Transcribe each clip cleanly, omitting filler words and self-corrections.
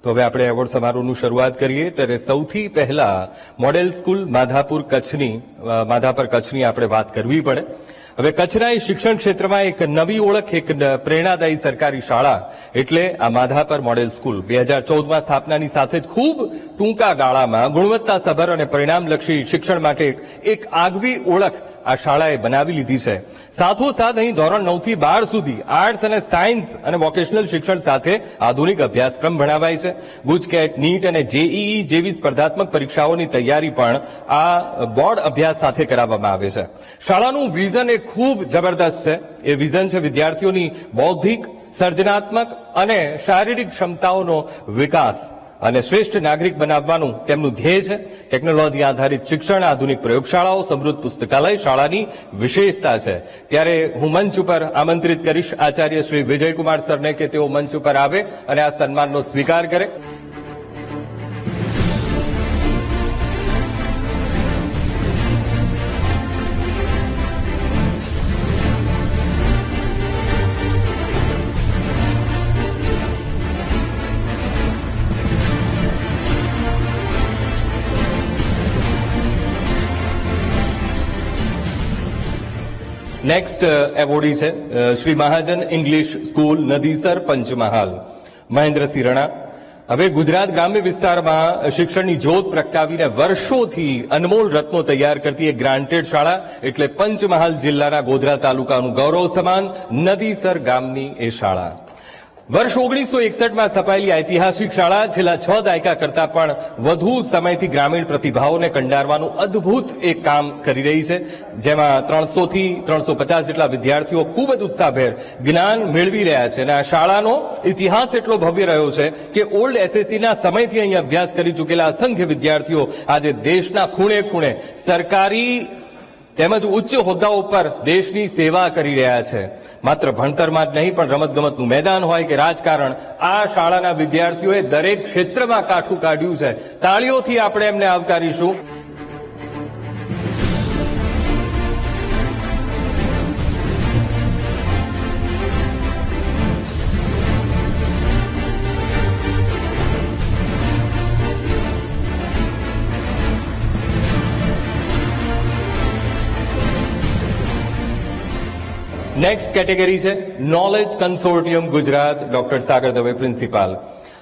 તો હવે આપણે એવોર્ડ સમારોહનું શરૂઆત કરીએ ત્યારે સૌથી પહેલા મોડેલ સ્કૂલ માધાપર કચ્છની આપણે વાત કરવી પડે. હવે કચ્છના શિક્ષણ ક્ષેત્રમાં એક નવી ઓળખ, એક પ્રેરણાદાયી સરકારી શાળા એટલે આ માધાપર મોડેલ સ્કૂલ 2014માં સ્થાપનાની સાથે જ ખૂબ ટૂંકા ગાળામાં ગુણવત્તાસભર અને પરિણામલક્ષી શિક્ષણ માટે એક આગવી ઓળખ આ શાળાએ બનાવી લીધી છે. સાથોસાથ અહીં ધોરણ 9 થી 12 સુધી આર્ટ્સ અને સાયન્સ અને વોકેશનલ શિક્ષણ સાથે આધુનિક અભ્યાસક્રમ ભણાવાય છે. ગુજકેટ, નીટ અને જેઈઈ જેવી સ્પર્ધાત્મક પરીક્ષાઓની તૈયારી પણ આ બોર્ડ અભ્યાસ સાથે કરાવવામાં આવે છે. શાળાનું વિઝન એક ખૂબ જબરદસ્ત છે. એ વિઝન છે વિદ્યાર્થીઓની બૌદ્ધિક, સર્જનાત્મક અને શારીરિક ક્ષમતાઓનો વિકાસ અને શ્રેષ્ઠ નાગરિક બનાવવાનું તેમનું ધ્યેય છે. ટેકનોલોજી આધારિત શિક્ષણ, આધુનિક પ્રયોગશાળાઓ, સમૃદ્ધ પુસ્તકાલય શાળાની વિશેષતા છે. ત્યારે હું મંચ ઉપર આમંત્રિત કરીશ આચાર્ય શ્રી વિજયકુમાર સરને કે તેઓ મંચ ઉપર આવે અને આ સન્માનનો સ્વીકાર કરે. નેક્સ્ટ એવોર્ડી છે શ્રી મહાજન ઇંગ્લિશ સ્કૂલ, નદીસર, પંચમહાલ, મહેન્દ્રસિંહ રણા. હવે ગુજરાત ગ્રામ્ય વિસ્તારમાં શિક્ષણની જ્યોત પ્રગટાવીને વર્ષોથી અનમોલ રત્નો તૈયાર કરતી એક ગ્રાન્ટેડ શાળા એટલે પંચમહાલ જિલ્લાના ગોધરા તાલુકાનું ગૌરવ સમાન નદીસર ગામની એ શાળા. વર્ષ 1961માં સ્થપાયેલી ઐતિહાસિક શાળા છેલ્લા 6 દાયકા કરતા પણ વધુ સમયથી ગ્રામીણ પ્રતિભાઓને કંડારવાનું અદ્ભુત એક કામ કરી રહી છે. જેમાં 300 થી 350 જેટલા વિદ્યાર્થીઓ ખૂબ જ ઉત્સાહભેર જ્ઞાન મેળવી રહ્યા છે. અને આ શાળાનો ઇતિહાસ એટલો ભવ્ય રહ્યો છે કે ઓલ્ડ એસએસસીના સમયથી અહીં અભ્યાસ કરી ચૂકેલા અસંખ્ય વિદ્યાર્થીઓ આજે દેશના ખૂણે ખૂણે સરકારી તેમજ ઉચ્ચ હોદ્દાઓ પર દેશની સેવા કરી રહ્યા છે. માત્ર ભણતરમાં જ નહીં પણ રમતગમતનું મેદાન હોય કે રાજકારણ, આ શાળાના વિદ્યાર્થીઓએ દરેક ક્ષેત્રમાં કાઠું કાઢ્યું છે. તાળીઓથી આપણે એમને આવકારીશું. નેક્સ્ટ કેટેગરી છે knowledge consortium Gujarat, doctor Sagar Dave, principal.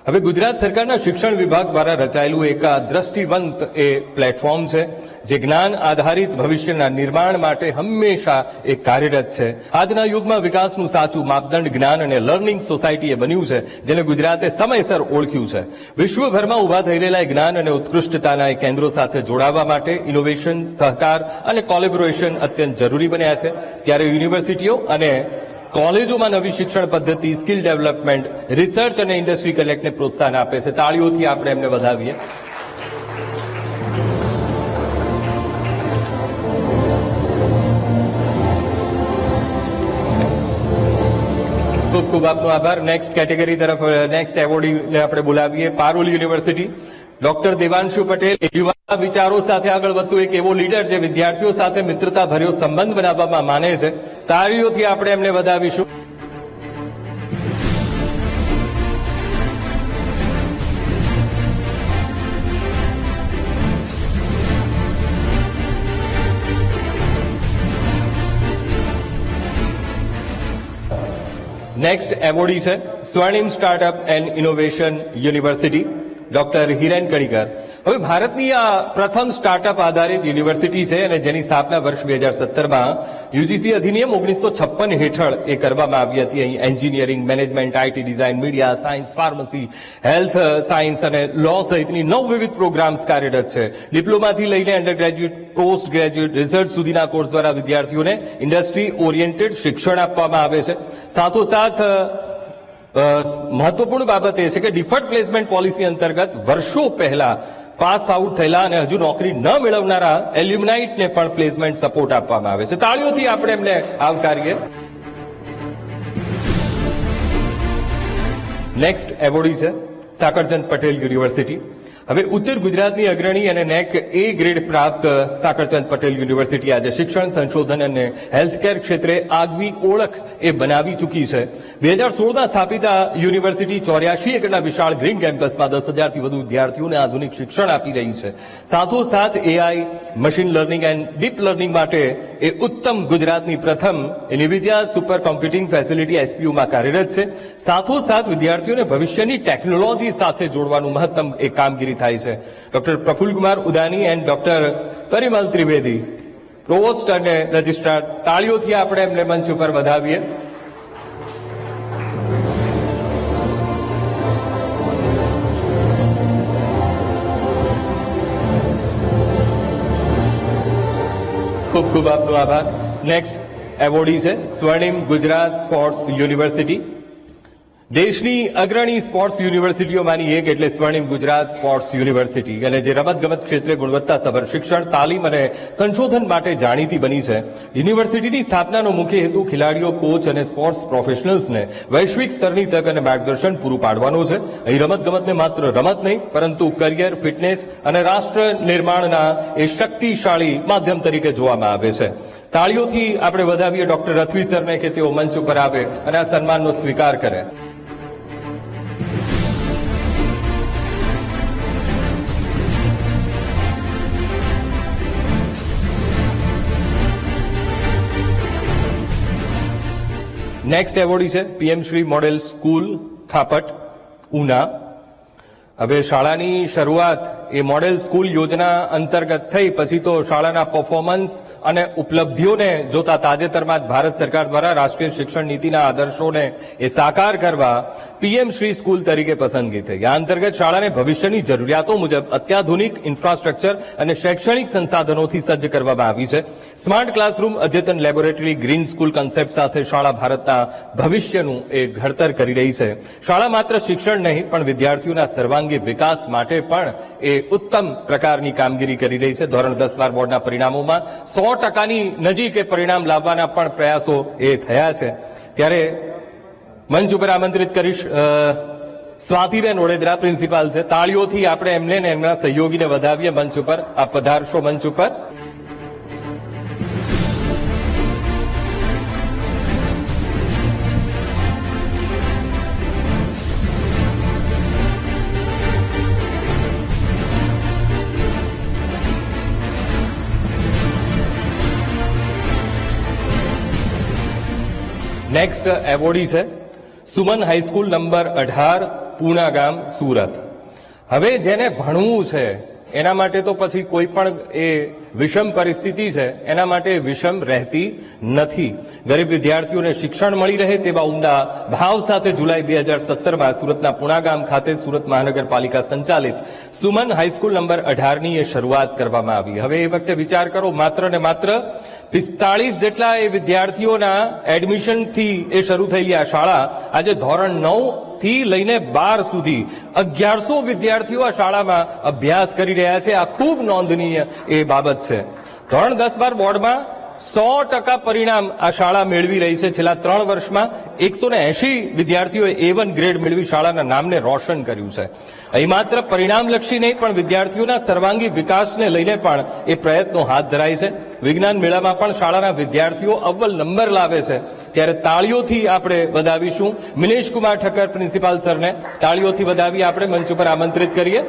હવે ગુજરાત સરકારના શિક્ષણ વિભાગ દ્વારા રચાયેલું એક દ્રષ્ટિવંત એ પ્લેટફોર્મ છે જે જ્ઞાન આધારિત ભવિષ્યના નિર્માણ માટે હંમેશા એક કાર્યરત છે. આજના યુગમાં વિકાસનું સાચું માપદંડ જ્ઞાન અને લર્નિંગ સોસાયટીએ બન્યું છે, જેને ગુજરાતે સમયસર ઓળખ્યું છે. વિશ્વભરમાં ઉભા થઈ રહેલા જ્ઞાન અને ઉત્કૃષ્ટતાના કેન્દ્રો સાથે જોડાવા માટે ઇનોવેશન, સહકાર અને કોલેબોરેશન અત્યંત જરૂરી બન્યા છે. ત્યારે યુનિવર્સિટીઓ અને કોલેજોમાં નવી શિક્ષણ પદ્ધતિ, સ્કિલ ડેવલપમેન્ટ, રિસર્ચ અને ઇન્ડસ્ટ્રી કનેક્ટને પ્રોત્સાહન આપે છે. તાળીઓથી આપણે એમને વધાવીએ. ખૂબ ખૂબ આપનો આભાર. નેક્સ્ટ કેટેગરી તરફ નેક્સ્ટ એવોર્ડીને આપણે બોલાવીએ. પારુલ યુનિવર્સિટી, ડોક્ટર દેવાંશુ પટેલ, યુવા વિચારો સાથે આગળ વધતું એક એવો લીડર જે વિદ્યાર્થીઓ સાથે મિત્રતા ભર્યો સંબંધ બનાવવામાં માને છે. તાળીઓથી આપણે એમને વધાવીશું. નેક્સ્ટ એવોર્ડી છે Swarnim startup and innovation university, doctor Hiren Kanikar. હવે ભારતની આ પ્રથમ સ્ટાર્ટઅપ આધારિત યુનિવર્સિટી છે અને જેની સ્થાપના વર્ષ 2017માં યુજીસી અધિનિયમ 1956 હેઠળ એ કરવામાં આવી હતી. અહીં engineering, management, IT, design, media science, pharmacy, health science અને લો સહિતની 9 વિવિધ પ્રોગ્રામ્સ કાર્યરત છે. ડિપ્લોમાથી લઈને under graduate, post graduate, research સુધીના કોર્સ દ્વારા વિદ્યાર્થીઓને ઇન્ડસ્ટ્રી ઓરિએન્ટેડ શિક્ષણ આપવામાં આવે છે. સાથોસાથ મહત્વપૂર્ણ બાબત એ છે કે ડિફર્ડ પ્લેસમેન્ટ પોલિસી અંતર્ગત વર્ષો પહેલા પાસ આઉટ થયેલા અને હજુ નોકરી ન મેળવનારા એલ્યુમનાઇટને પણ પ્લેસમેન્ટ સપોર્ટ આપવામાં આવે છે. તાળીઓથી આપણે એમને આવકારીએ. નેક્સ્ટ એવોર્ડી છે સાકરચંદ પટેલ યુનિવર્સિટી. હવે ઉત્તર ગુજરાતની અગ્રણી અને નેક એ ગ્રેડ પ્રાપ્ત સાકરચંદ પટેલ યુનિવર્સિટી આજે શિક્ષણ સંશોધન અને હેલ્થકેર ક્ષેત્રે આગવી ઓળખ એ બનાવી ચૂકી છે. 2016માં સ્થાપિત આ યુનિવર્સિટી 84 એકરના વિશાળ ગ્રીન કેમ્પસમાં 10,000થી વધુ વિદ્યાર્થીઓને આધુનિક શિક્ષણ આપી રહી છે. સાથોસાથ AI, machine learning and deep learning માટે એ ઉત્તમ ગુજરાતની પ્રથમ નિવિદ્યા સુપર કોમ્પ્યુટિંગ ફેસિલિટી એસપીયુમાં કાર્યરત છે. સાથોસાથ વિદ્યાર્થીઓને ભવિષ્યની ટેકનોલોજી સાથે જોડવાનું મહત્તમ એક કામગીરી થાય છે. Doctor Prafulkumar Udani and doctor Parimal Trivedi, provost અને રજિસ્ટ્રાર, તાળીઓથી આપણે એમને મંચ ઉપર વધાવીએ. ખૂબ ખૂબ આપનો આભાર. નેક્સ્ટ એવોર્ડી છે સ્વર્ણિમ ગુજરાત સ્પોર્ટ્સ યુનિવર્સિટી. દેશની અગ્રણી સ્પોર્ટ્સ યુનિવર્સિટીઓમાંની એક એટલે સ્વર્ણિમ ગુજરાત સ્પોર્ટ્સ યુનિવર્સિટી, અને જે રમતગમત ક્ષેત્રે ગુણવત્તાસભર શિક્ષણ, તાલીમ અને સંશોધન માટે જાણીતી બની છે. યુનિવર્સિટીની સ્થાપનાનો મુખ્ય હેતુ ખેલાડીઓ, કોચ અને સ્પોર્ટ્સ પ્રોફેશનલ્સને વૈશ્વિક સ્તરની તક અને માર્ગદર્શન પૂરું પાડવાનો છે. અહીં રમતગમતને માત્ર રમત નહીં પરંતુ કરિયર, ફિટનેસ અને રાષ્ટ્ર નિર્માણના એ શક્તિશાળી માધ્યમ તરીકે જોવામાં આવે છે. તાળીઓથી આપણે વધાવીએ ડોક્ટર રથવી સરને કે તેઓ મંચ ઉપર આવે અને આ સન્માનનો સ્વીકાર કરે. નેક્સ્ટ એવોર્ડી છે PM Shri model school Khapat Una. હવે શાળાની શરૂઆત એ મોડેલ સ્કૂલ યોજના અંતર્ગત થઈ પછી તો શાળાના પરફોર્મન્સ અને ઉપલબ્ધિઓને જોતા તાજેતરમાં જ ભારત સરકાર દ્વારા રાષ્ટ્રીય શિક્ષણ નીતિના આદર્શોને એ સાકાર કરવા પીએમ શ્રી સ્કૂલ તરીકે પસંદગી થઈ. આ અંતર્ગત શાળાને ભવિષ્યની જરૂરિયાતો મુજબ અત્યાધુનિક ઇન્ફ્રાસ્ટ્રક્ચર અને શૈક્ષણિક સંસાધનોથી સજ્જ કરવામાં આવી છે. સ્માર્ટ ક્લાસરૂમ, અદ્યતન લેબોરેટરી, ગ્રીન સ્કૂલ કન્સેપ્ટ સાથે શાળા ભારતના ભવિષ્યનું એ ઘડતર કરી રહી છે. શાળા માત્ર શિક્ષણ નહીં પણ વિદ્યાર્થીઓના સર્વાંગી વિકાસ માટે પણ એ ઉત્તમ પ્રકારની કામગીરી કરી રહી છે. ધોરણ 10-12 બોર્ડના પરિણામોમાં 100%ની નજીક એ પરિણામ લાવવાના પણ પ્રયાસો એ થયા છે. ત્યારે મંચ ઉપર આમંત્રિત કરીશ સ્વાતિબેન ઓડેદરા, પ્રિન્સિપાલ છે. તાળીઓથી આપણે એમને ને એમના સહયોગીને વધાવીએ મંચ ઉપર. આપ પધારશો મંચ ઉપર. નેક્સ્ટ એવોર્ડી છે સુમન હાઈસ્કૂલ નંબર 18 પૂના ગામ, સુરત. હવે જેને ભણવું છે એના માટે તો પછી કોઈ પણ એ વિષમ પરિસ્થિતિ છે એના માટે વિષમ રહેતી નથી. ગરીબ વિદ્યાર્થીઓને શિક્ષણ મળી રહે તેવા ઉમદા ભાવ સાથે જુલાઈ 2017માં સુરતના પૂણા ગામ ખાતે સુરત મહાનગરપાલિકા સંચાલિત સુમન હાઈસ્કૂલ નંબર 18ની એ શરૂઆત કરવામાં આવી. હવે એ વખતે વિચાર કરો, માત્ર ને માત્ર 45 જેટલા એ વિદ્યાર્થીઓના એડમિશનથી એ શરૂ થયેલી આ શાળા આજે ધોરણ 9 થી લઈને 12 સુધી 1100 વિદ્યાર્થીઓ આ શાળામાં અભ્યાસ કરી રહ્યા છે. આ ખૂબ નોંધનીય એ બાબત છે. ધોરણ 10-12 બોર્ડમાં 100% પરિણામ આ શાળા મેળવી રહી છે. છેલ્લા 3 વર્ષમાં 180 વિદ્યાર્થીઓએ A1 ગ્રેડ મેળવી શાળાના નામને રોશન કર્યું છે. અહીં માત્ર પરિણામલક્ષી નહીં પણ વિદ્યાર્થીઓના સર્વાંગી વિકાસને લઈને પણ એ પ્રયત્નો હાથ ધરાય છે. વિજ્ઞાન મેળામાં પણ શાળાના વિદ્યાર્થીઓ અવ્વલ નંબર લાવે છે. ત્યારે તાળીઓથી આપણે વધાવીશું મિનેશ કુમાર ઠક્કર, પ્રિન્સિપાલ સરને તાળીઓથી વધાવી આપણે મંચ ઉપર આમંત્રિત કરીએ.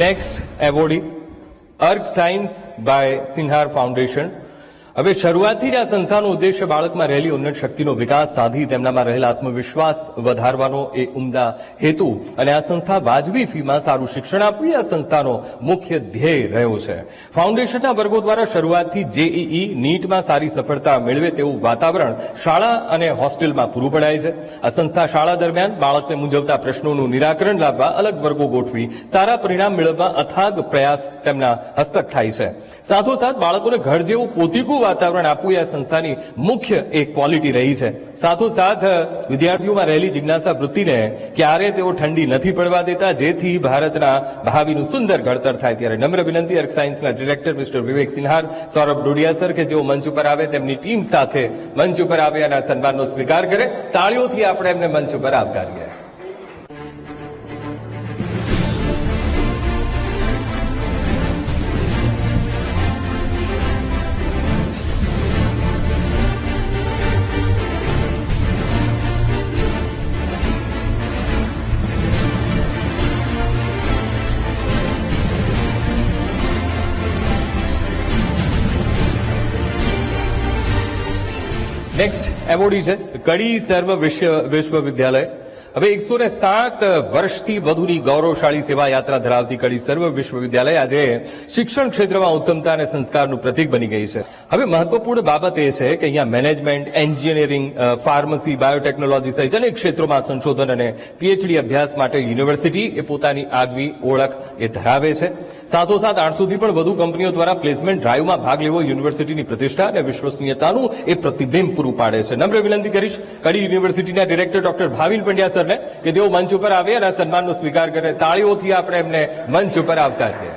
નેક્સ્ટ એવોર્ડી અર્ક સાયન્સ બાય સિન્હાર ફાઉન્ડેશન. હવે શરૂઆતથી જ આ સંસ્થાનો ઉદ્દેશ્ય બાળકમાં રહેલી ઉન્નત શક્તિનો વિકાસ સાધી તેમનામાં રહેલા આત્મવિશ્વાસ વધારવાનો એ ઉમદા હેતુ અને આ સંસ્થા વાજબી ફીમાં સારું શિક્ષણ આપવી આ સંસ્થાનો મુખ્ય ધ્યેય રહ્યો છે. ફાઉન્ડેશનના વર્ગો દ્વારા શરૂઆતથી જેઈઈ, નીટમાં સારી સફળતા મેળવે તેવું વાતાવરણ શાળા અને હોસ્ટેલમાં પૂરું પડાય છે. આ સંસ્થા શાળા દરમિયાન બાળકને મૂંઝવતા પ્રશ્નોનું નિરાકરણ લાવવા અલગ વર્ગો ગોઠવી સારા પરિણામ મેળવવા અથાગ પ્રયાસ તેમના હસ્તક થાય છે. સાથોસાથ બાળકોને ઘર જેવું પોતીકું એવું વાતાવરણ આપવું એ આ સંસ્થાની મુખ્ય એક ક્વોલિટી રહી છે. સાથોસાથ વિદ્યાર્થીઓમાં રહેલી જિજ્ઞાસા વૃત્તિને ક્યારે તેઓ ઠંડી નથી પડવા દેતા, જેથી ભારતના ભાવિનું સુંદર ઘડતર થાય. ત્યારે નમ્ર વિનંતી અર્ક સાયન્સના ડિરેક્ટર મિસ્ટર વિવેક સિન્હાર, સૌરભ ડોડિયા સર કે જેઓ મંચ ઉપર આવે, તેમની ટીમ સાથે મંચ ઉપર આવે અને આ સન્માનનો સ્વીકાર કરે. તાળીઓથી આપણે એમને મંચ ઉપર આવકારીએ. નેક્સ્ટ એવોર્ડી છે કડી સર્વ વિશ્વવિદ્યાલય. હવે 107 વર્ષથી વધુની ગૌરવશાળી સેવા યાત્રા ધરાવતી કડી સર્વ વિશ્વવિદ્યાલય આજે શિક્ષણ ક્ષેત્રમાં ઉત્તમતા અને સંસ્કારનું પ્રતીક બની ગઈ છે. હવે મહત્વપૂર્ણ બાબત એ છે કે અહીંયા મેનેજમેન્ટ, એન્જિનિયરિંગ, ફાર્મસી, બાયોટેકનોલોજી સહિત અનેક ક્ષેત્રોમાં સંશોધન અને પીએચડી અભ્યાસ માટે યુનિવર્સિટી એ પોતાની આગવી ઓળખ એ ધરાવે છે. સાથોસાથ 800 થી પણ વધુ કંપનીઓ દ્વારા પ્લેસમેન્ટ ડ્રાઈવમાં ભાગ લેવો યુનિવર્સિટીની પ્રતિષ્ઠા અને વિશ્વસનીયતાનું એ પ્રતિબિંબ પૂરું પાડે છે. નમ્ર વિનંતી કરીશ કડી યુનિવર્સિટીના ડિરેક્ટર ડોક્ટર ભાવિન પંડ્યા સરને કે તેઓ મંચ ઉપર આવે અને આ સન્માનનો સ્વીકાર કરે. તાળીઓથી આપણે એમને મંચ ઉપર આવકારીએ.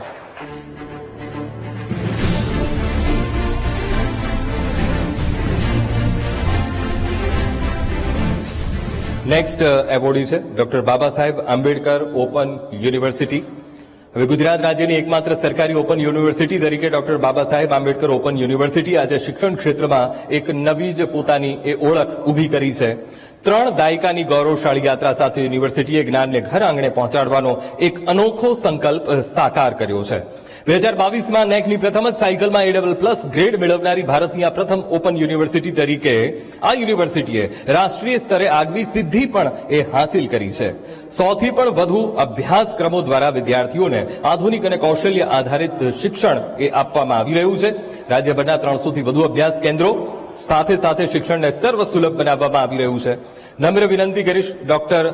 નેક્સ્ટ એવોર્ડી છે doctor Baba Saheb Ambedkar open university. હવે ગુજરાત રાજ્યની એકમાત્ર સરકારી ઓપન યુનિવર્સિટી તરીકે doctor Baba Saheb Ambedkar open university આજે શિક્ષણ ક્ષેત્રમાં એક નવી જ પોતાની એ ઓળખ ઊભી કરી છે. 3 દાયકાની ગૌરવશાળી યાત્રા સાથે યુનિવર્સિટીએ જ્ઞાનને ઘર આંગણે પહોંચાડવાનો એક અનોખો સંકલ્પ સાકાર કર્યો છે. 2022માં નેકની પ્રથમ જ સાયકલમાં A++ ગ્રેડ મેળવનારી ભારતની આ પ્રથમ ઓપન યુનિવર્સિટી તરીકે આ યુનિવર્સિટીએ રાષ્ટ્રીય સ્તરે આગવી સિદ્ધિ પણ એ હાંસિલ કરી છે. 100 થી પણ વધુ અભ્યાસક્રમો દ્વારા વિદ્યાર્થીઓને આધુનિક અને કૌશલ્ય આધારિત શિક્ષણ એ આપવામાં આવી રહ્યું છે. રાજ્યભરના 300 થી વધુ અભ્યાસ કેન્દ્રો સાથે સાથે શિક્ષણને સર્વસુલભ બનાવવામાં આવી રહ્યું છે. નમ્ર વિનંતી કરીશ ડોક્ટર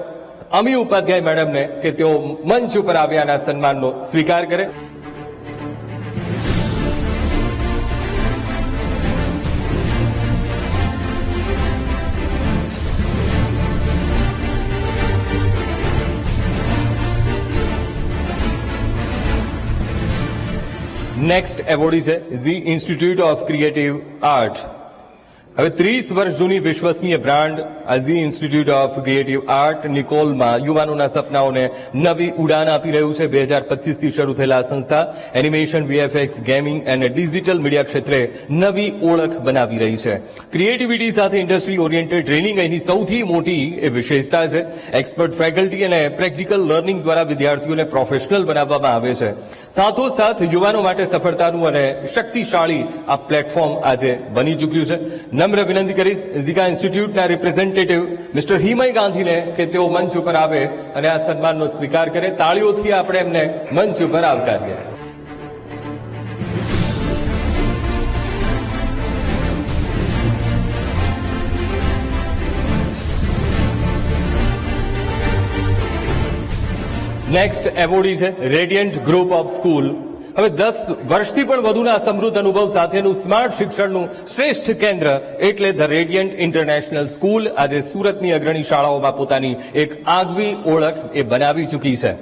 અમી ઉપાધ્યાય મેડમને કે તેઓ મંચ ઉપર આવ્યાના સન્માનનો સ્વીકાર કરે. નેક્સ્ટ એવોર્ડી છે Zee institute of creative art. હવે 30 વર્ષ જૂની વિશ્વસનીય brand Zee institute of creative art નિકોલમાં યુવાનોના સપનાઓને નવી ઉડાન આપી રહ્યું છે. 2025 થી શરૂ થયેલા આ સંસ્થા એનિમેશન, વીએફએક્સ, ગેમિંગ અને ડિજિટલ મીડિયા ક્ષેત્રે નવી ઓળખ બનાવી રહી છે. ક્રિએટિવિટી સાથે ઇન્ડસ્ટ્રી ઓરિએન્ટેડ ટ્રેનિંગ અહીંની સૌથી મોટી એ વિશેષતા છે. એક્સપર્ટ ફેકલ્ટી અને પ્રેક્ટિકલ લર્નિંગ દ્વારા વિદ્યાર્થીઓને પ્રોફેશનલ બનાવવામાં આવે છે. સાથોસાથ યુવાનો માટે સફળતાનું અને શક્તિશાળી આ પ્લેટફોર્મ આજે બની ચૂક્યું છે. નમ્ર વિનંતી કરીશ ઝીકા ઇન્સ્ટિટ્યૂટના રિપ્રેઝેન્ટેટિવ મિસ્ટર હિમય ગાંધીને કે તેઓ મંચ ઉપર આવે અને આ સન્માનનો સ્વીકાર કરે. તાળીઓથી આપણે એમને મંચ ઉપર આવકારીએ. નેક્સ્ટ એવોર્ડી છે રેડિયન્ટ ગ્રુપ ઓફ સ્કૂલ. હવે 10 વર્ષથી પણ વધુના સમૃદ્ધ અનુભવ સાથેનું સ્માર્ટ શિક્ષણનું શ્રેષ્ઠ કેન્દ્ર એટલે ધ રેડિયન્ટ ઇન્ટરનેશનલ સ્કૂલ આજે સુરતની અગ્રણી શાળાઓમાં પોતાની એક આગવી ઓળખ એ બનાવી ચૂકી છે.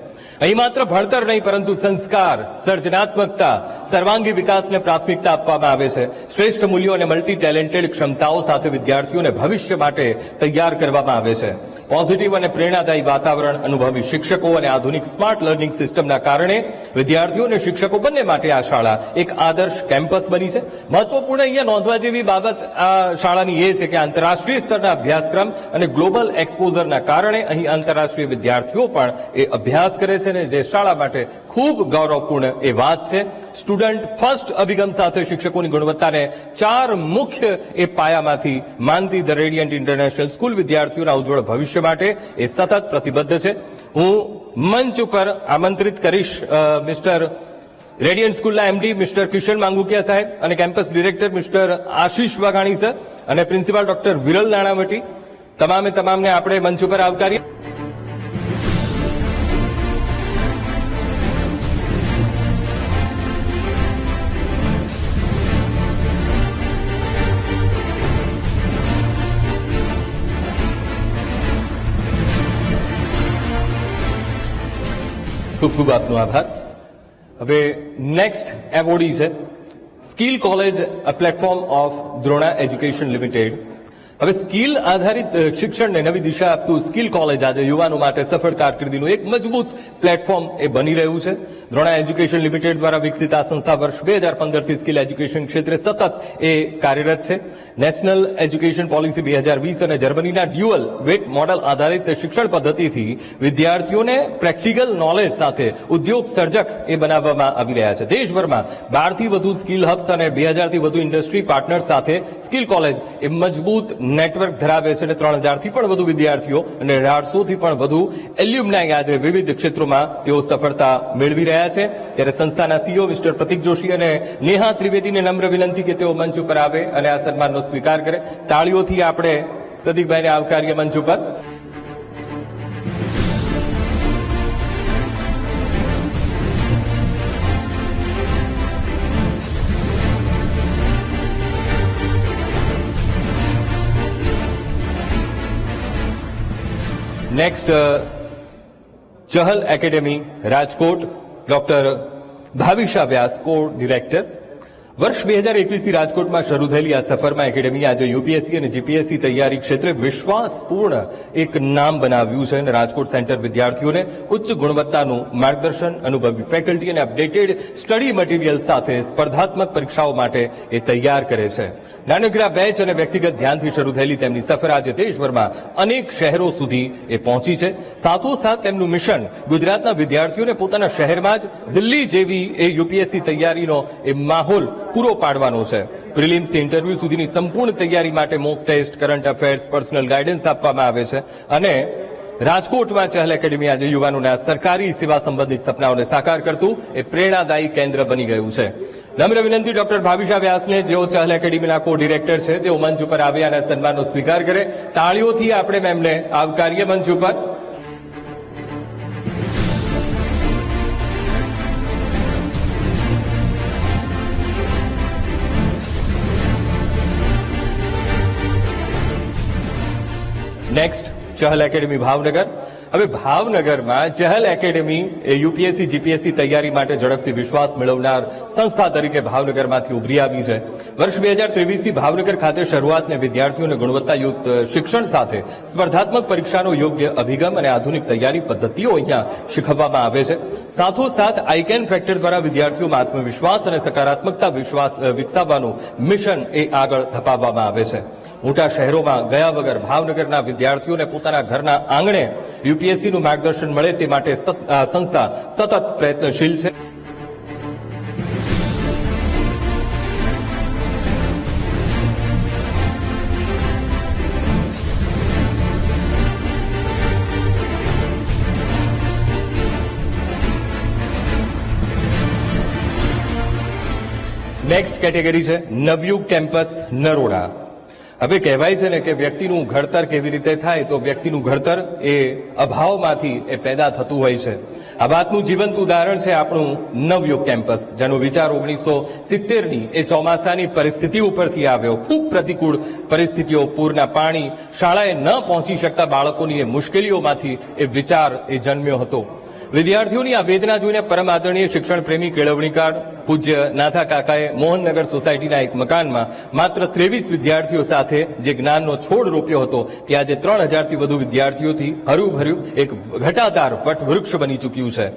અહીં માત્ર ભણતર નહીં પરંતુ સંસ્કાર, સર્જનાત્મકતા, સર્વાંગી વિકાસને પ્રાથમિકતા આપવામાં આવે છે. શ્રેષ્ઠ મૂલ્યો અને મલ્ટી ટેલેન્ટેડ ક્ષમતાઓ સાથે વિદ્યાર્થીઓને ભવિષ્ય માટે તૈયાર કરવામાં આવે છે. પોઝિટિવ અને પ્રેરણાદાયી વાતાવરણ, અનુભવી શિક્ષકો અને આધુનિક સ્માર્ટ લર્નિંગ સિસ્ટમના કારણે વિદ્યાર્થીઓ અને શિક્ષકો બંને માટે આ શાળા એક આદર્શ કેમ્પસ બની છે. મહત્વપૂર્ણ અહીંયા નોંધવા જેવી બાબત આ શાળાની એ છે કે આંતરરાષ્ટ્રીય સ્તરના અભ્યાસક્રમ અને ગ્લોબલ એક્સપોઝરના કારણે અહીં આંતરરાષ્ટ્રીય વિદ્યાર્થીઓ પણ એ અભ્યાસ કરે છે ને જે શાળા માટે ખૂબ ગૌરવપૂર્ણ એ વાત છે. સ્ટુડન્ટ ફર્સ્ટ અભિગમ સાથે શિક્ષકોની ગુણવત્તાને 4 મુખ્ય એ પાયામાંથી માનતી ધ રેડિયન્ટ ઇન્ટરનેશનલ સ્કૂલ વિદ્યાર્થીઓના ઉજ્જવળ ભવિષ્ય માટે એ સતત પ્રતિબદ્ધ છે. હું મંચ ઉપર આમંત્રિત કરીશ મિસ્ટર રેડિયન્ટ સ્કૂલના એમડી મિસ્ટર કિશન માંગુકિયા સાહેબ અને કેમ્પસ ડિરેક્ટર મિસ્ટર આશીષ વાઘાણી સર અને પ્રિન્સિપાલ ડોક્ટર વિરલ નાણાવટી તમામને આપણે મંચ ઉપર આવકારીએ. ખૂબ ખૂબ આપનો આભાર. હવે નેક્સ્ટ એવોર્ડી છે skill college, a platform of Drona education limited. હવે સ્કિલ આધારિત શિક્ષણને નવી દિશા આપતું સ્કિલ કોલેજ આજે યુવાનો માટે સફળ કારકિર્દીનું એક મજબૂત પ્લેટફોર્મ એ બની રહ્યું છે. દ્રોણા એજ્યુકેશન લિમિટેડ દ્વારા વિકસિત આ સંસ્થા વર્ષ 2015થી સ્કિલ એજ્યુકેશન ક્ષેત્રે સતત એ કાર્યરત છે. નેશનલ એજ્યુકેશન પોલિસી 2020 અને જર્મનીના ડ્યુઅલ વેટ મોડલ આધારિત શિક્ષણ પદ્ધતિથી વિદ્યાર્થીઓને પ્રેક્ટિકલ નોલેજ સાથે ઉદ્યોગ સર્જક એ બનાવવામાં આવી રહ્યા છે. દેશભરમાં 12 થી વધુ સ્કિલ હબ્સ અને 2000 થી વધુ ઇન્ડસ્ટ્રી પાર્ટનર સાથે સ્કિલ કોલેજ એ મજબૂત નેટવર્ક ધરાવે છે અને 3000 થી પણ વધુ વિદ્યાર્થીઓ અને 1800 થી પણ વધુ એલ્યુમનાઈ આજે વિવિધ ક્ષેત્રોમાં તેઓ સફળતા મેળવી રહ્યા છે. ત્યારે સંસ્થાના સીઈઓ મિસ્ટર પ્રતિક જોશી અને નેહા ત્રિવેદીને નમ્ર વિનંતી કે તેઓ મંચ ઉપર આવે અને આ સન્માનનો સ્વીકાર કરે. તાળીઓથી આપણે પ્રતિકભાઈને આવકારીએ મંચ ઉપર. નેક્સ્ટ ચહલ એકેડેમી રાજકોટ, ડોક્ટર ભાવિશા વ્યાસ, કો ડિરેક્ટર. વર્ષ 2021 થી રાજકોટમાં શરૂ થયેલી આ સફરમાં એકેડેમી આજે યુપીએસસી અને જીપીએસસી તૈયારી ક્ષેત્રે વિશ્વાસપૂર્ણ એક નામ બનાવ્યું છે અને રાજકોટ સેન્ટર વિદ્યાર્થીઓને ઉચ્ચ ગુણવત્તાનું માર્ગદર્શન, અનુભવી ફેકલ્ટી અને અપડેટેડ સ્ટડી મટીરિયલ સાથે સ્પર્ધાત્મક પરીક્ષાઓ માટે એ તૈયાર કરે છે. નાનકડા બેચ અને વ્યક્તિગત ધ્યાનથી શરૂ થયેલી તેમની સફર આજે દેશભરમાં અનેક શહેરો સુધી એ પહોંચી છે. સાથોસાથ તેમનું મિશન ગુજરાતના વિદ્યાર્થીઓને પોતાના શહેરમાં જ દિલ્હી જેવી એ યુપીએસસી તૈયારીનો એ માહોલ પૂરો પાડવાનો છે. પ્રિલિમ્સથી ઇન્ટરવ્યુ સુધીની સંપૂર્ણ તૈયારી માટે mock test, current affairs, personal guidance આપવામાં આવે છે અને રાજકોટમાં ચહલ એકેડેમી આજે યુવાનોના સરકારી સેવા સંબંધિત સપનાઓને સાકાર કરતું એ પ્રેરણાદાયી કેન્દ્ર બની ગયું છે. નમ્ર વિનંતી ડોક્ટર ભાવિશા વ્યાસને, જેઓ ચહલ એકેડેમીના કો ડિરેક્ટર છે, તેઓ મંચ ઉપર આવ્યા અને સન્માનનો સ્વીકાર કરે. તાળીઓથી આપણે મેમને આવકારીએ મંચ ઉપર. નેક્સ્ટ ચહલ એકેડેમી ભાવનગર. હવે ભાવનગરમાં ચહલ એકેડેમી એ યુપીએસસી જીપીએસસી તૈયારી માટે ઝડપથી વિશ્વાસ મેળવનાર સંસ્થા તરીકે ભાવનગરમાંથી ઉભરી આવી છે. વર્ષ 2023 થી ભાવનગર ખાતે શરૂઆતને વિદ્યાર્થીઓને ગુણવત્તાયુક્ત શિક્ષણ સાથે સ્પર્ધાત્મક પરીક્ષાનો યોગ્ય અભિગમ અને આધુનિક તૈયારી પદ્ધતિઓ અહીંયા શીખવવામાં આવે છે. સાથોસાથ આઈકેન ફેક્ટર દ્વારા વિદ્યાર્થીઓમાં આત્મવિશ્વાસ અને સકારાત્મકતા વિકસાવવાનું મિશન એ આગળ ધપાવવામાં આવે છે. મોટા શહેરોમાં ગયા વગર ભાવનગરના વિદ્યાર્થીઓને પોતાના ઘરના આંગણે યુપીએસસીનું માર્ગદર્શન મળે તે માટે સંસ્થા સતત પ્રયત્નશીલ છે. નેક્સ્ટ કેટેગરી છે નવયુગ કેમ્પસ નરોડા. હવે કહેવાય છે ને કે વ્યક્તિનું ઘડતર કેવી રીતે થાય, તો વ્યક્તિનું ઘડતર એ અભાવમાંથી એ પેદા થતું હોય છે. આ વાતનું જીવંત ઉદાહરણ છે આપણું નવયુગ કેમ્પસ, જેનો વિચાર 1970ની એ ચોમાસાની પરિસ્થિતિ ઉપરથી આવ્યો. ખૂબ પ્રતિકૂળ પરિસ્થિતિઓ, પૂરના પાણી, શાળાએ ન પહોંચી શકતા બાળકોની એ મુશ્કેલીઓમાંથી એ વિચાર એ જન્મ્યો હતો. વિદ્યાર્થીઓની આ વેદના જોઈને પરમ આદરણીય શિક્ષણ પ્રેમી કેળવણીકાર પૂજ્ય નાથા કાકાએ મોહનનગર સોસાયટીના એક મકાનમાં માત્ર 23 વિદ્યાર્થીઓ સાથે જે જ્ઞાનનો છોડ રોપ્યો હતો, તે આજે 3000થી વધુ વિદ્યાર્થીઓથી હર્યુભર્યું એક ઘટાદાર વટવૃક્ષ બની ચૂક્યું છે.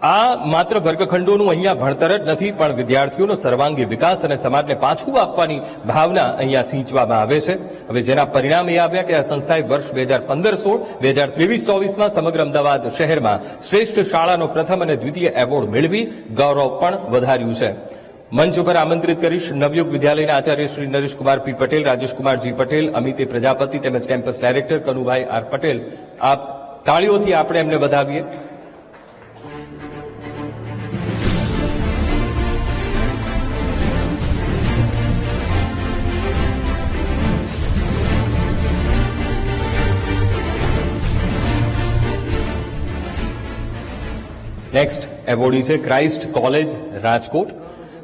આ માત્ર વર્ગખંડોનું અહીંયા ભણતર જ નથી, પણ વિદ્યાર્થીઓનો સર્વાંગી વિકાસ અને સમાજને પાછું આપવાની ભાવના અહીંયા સિંચવામાં આવે છે. હવે જેના પરિણામ એ આવ્યા કે આ સંસ્થાએ વર્ષ 2015-16, 2023-24માં સમગ્ર અમદાવાદ શહેરમાં શ્રેષ્ઠ શાળાનો પ્રથમ અને દ્વિતીય એવોર્ડ મેળવી ગૌરવ પણ વધાર્યું છે. મંચ ઉપર આમંત્રિત કરીશ નવયુગ વિદ્યાલયના આચાર્ય શ્રી નરેશકુમાર પી પટેલ, રાજેશકુમારજી પટેલ, અમિતે પ્રજાપતિ તેમજ campus director Kanubhai R Patel. આપ તાળીઓથી આપણે એમને વધાવીએ. નેક્સ્ટ એવોર્ડી છે ક્રાઇસ્ટ કોલેજ રાજકોટ.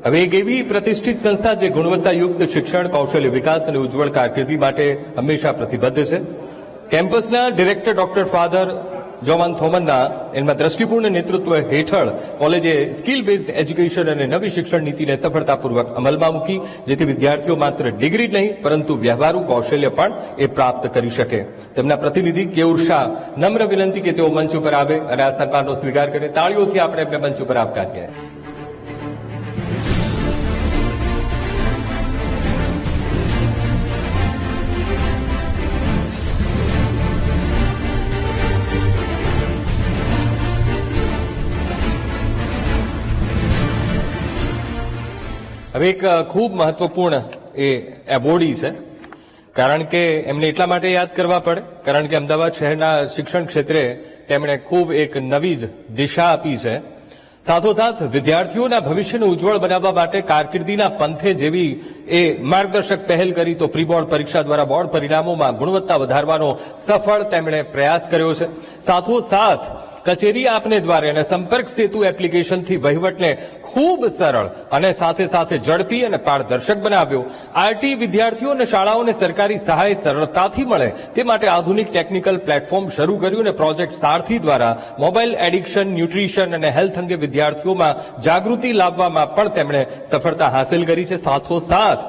હવે એક એવી પ્રતિષ્ઠિત સંસ્થા જે ગુણવત્તાયુક્ત શિક્ષણ, કૌશલ્ય વિકાસ અને ઉજ્જવળ કારકિર્દી માટે હંમેશા પ્રતિબદ્ધ છે. કેમ્પસના ડિરેક્ટર ડોક્ટર ફાધર જોવાન થોમનના એમાં દ્રષ્ટિપૂર્ણ નેતૃત્વ હેઠળ કોલેજે સ્કિલ બેઝડ એજ્યુકેશન અને નવી શિક્ષણ નીતિને સફળતાપૂર્વક અમલમાં મૂકી, જેથી વિદ્યાર્થીઓ માત્ર ડિગ્રી જ નહીં પરંતુ વ્યવહારુ કૌશલ્ય પણ એ પ્રાપ્ત કરી શકે. તેમના પ્રતિનિધિ કેયુર શાહ નમ્ર વિનંતી કે તેઓ મંચ ઉપર આવે અને આ સન્માનનો સ્વીકાર કરે. તાળીઓથી આપણે એમને મંચ ઉપર આવકારીએ. હવે એક ખૂબ મહત્વપૂર્ણ એ એવોર્ડી છે, કારણ કે એમને એટલા માટે યાદ કરવા પડે કારણ કે અમદાવાદ શહેરના શિક્ષણ ક્ષેત્રે તેમણે ખૂબ એક નવી જ દિશા આપી છે. સાથોસાથ વિદ્યાર્થીઓના ભવિષ્યને ઉજ્જવળ બનાવવા માટે કારકિર્દીના પંથે જેવી એ માર્ગદર્શક પહેલ કરી તો પ્રી બોર્ડ પરીક્ષા દ્વારા બોર્ડ પરિણામોમાં ગુણવત્તા વધારવાનો સફળ તેમણે પ્રયાસ કર્યો છે. સાથોસાથ કચેરી આપને દ્વારે અને સંપર્ક સેતુ એપ્લિકેશનથી વહીવટને ખૂબ સરળ અને સાથે સાથે ઝડપી અને પારદર્શક બનાવ્યો. આરટી વિદ્યાર્થીઓ અને શાળાઓને સરકારી સહાય સરળતાથી મળે તે માટે આધુનિક ટેકનિકલ પ્લેટફોર્મ શરૂ કર્યું અને પ્રોજેક્ટ સારથી દ્વારા મોબાઈલ એડિક્શન, ન્યુટ્રિશન અને હેલ્થ અંગે વિદ્યાર્થીઓમાં જાગૃતિ લાવવામાં પણ તેમણે સફળતા હાંસલ કરી છે. સાથોસાથ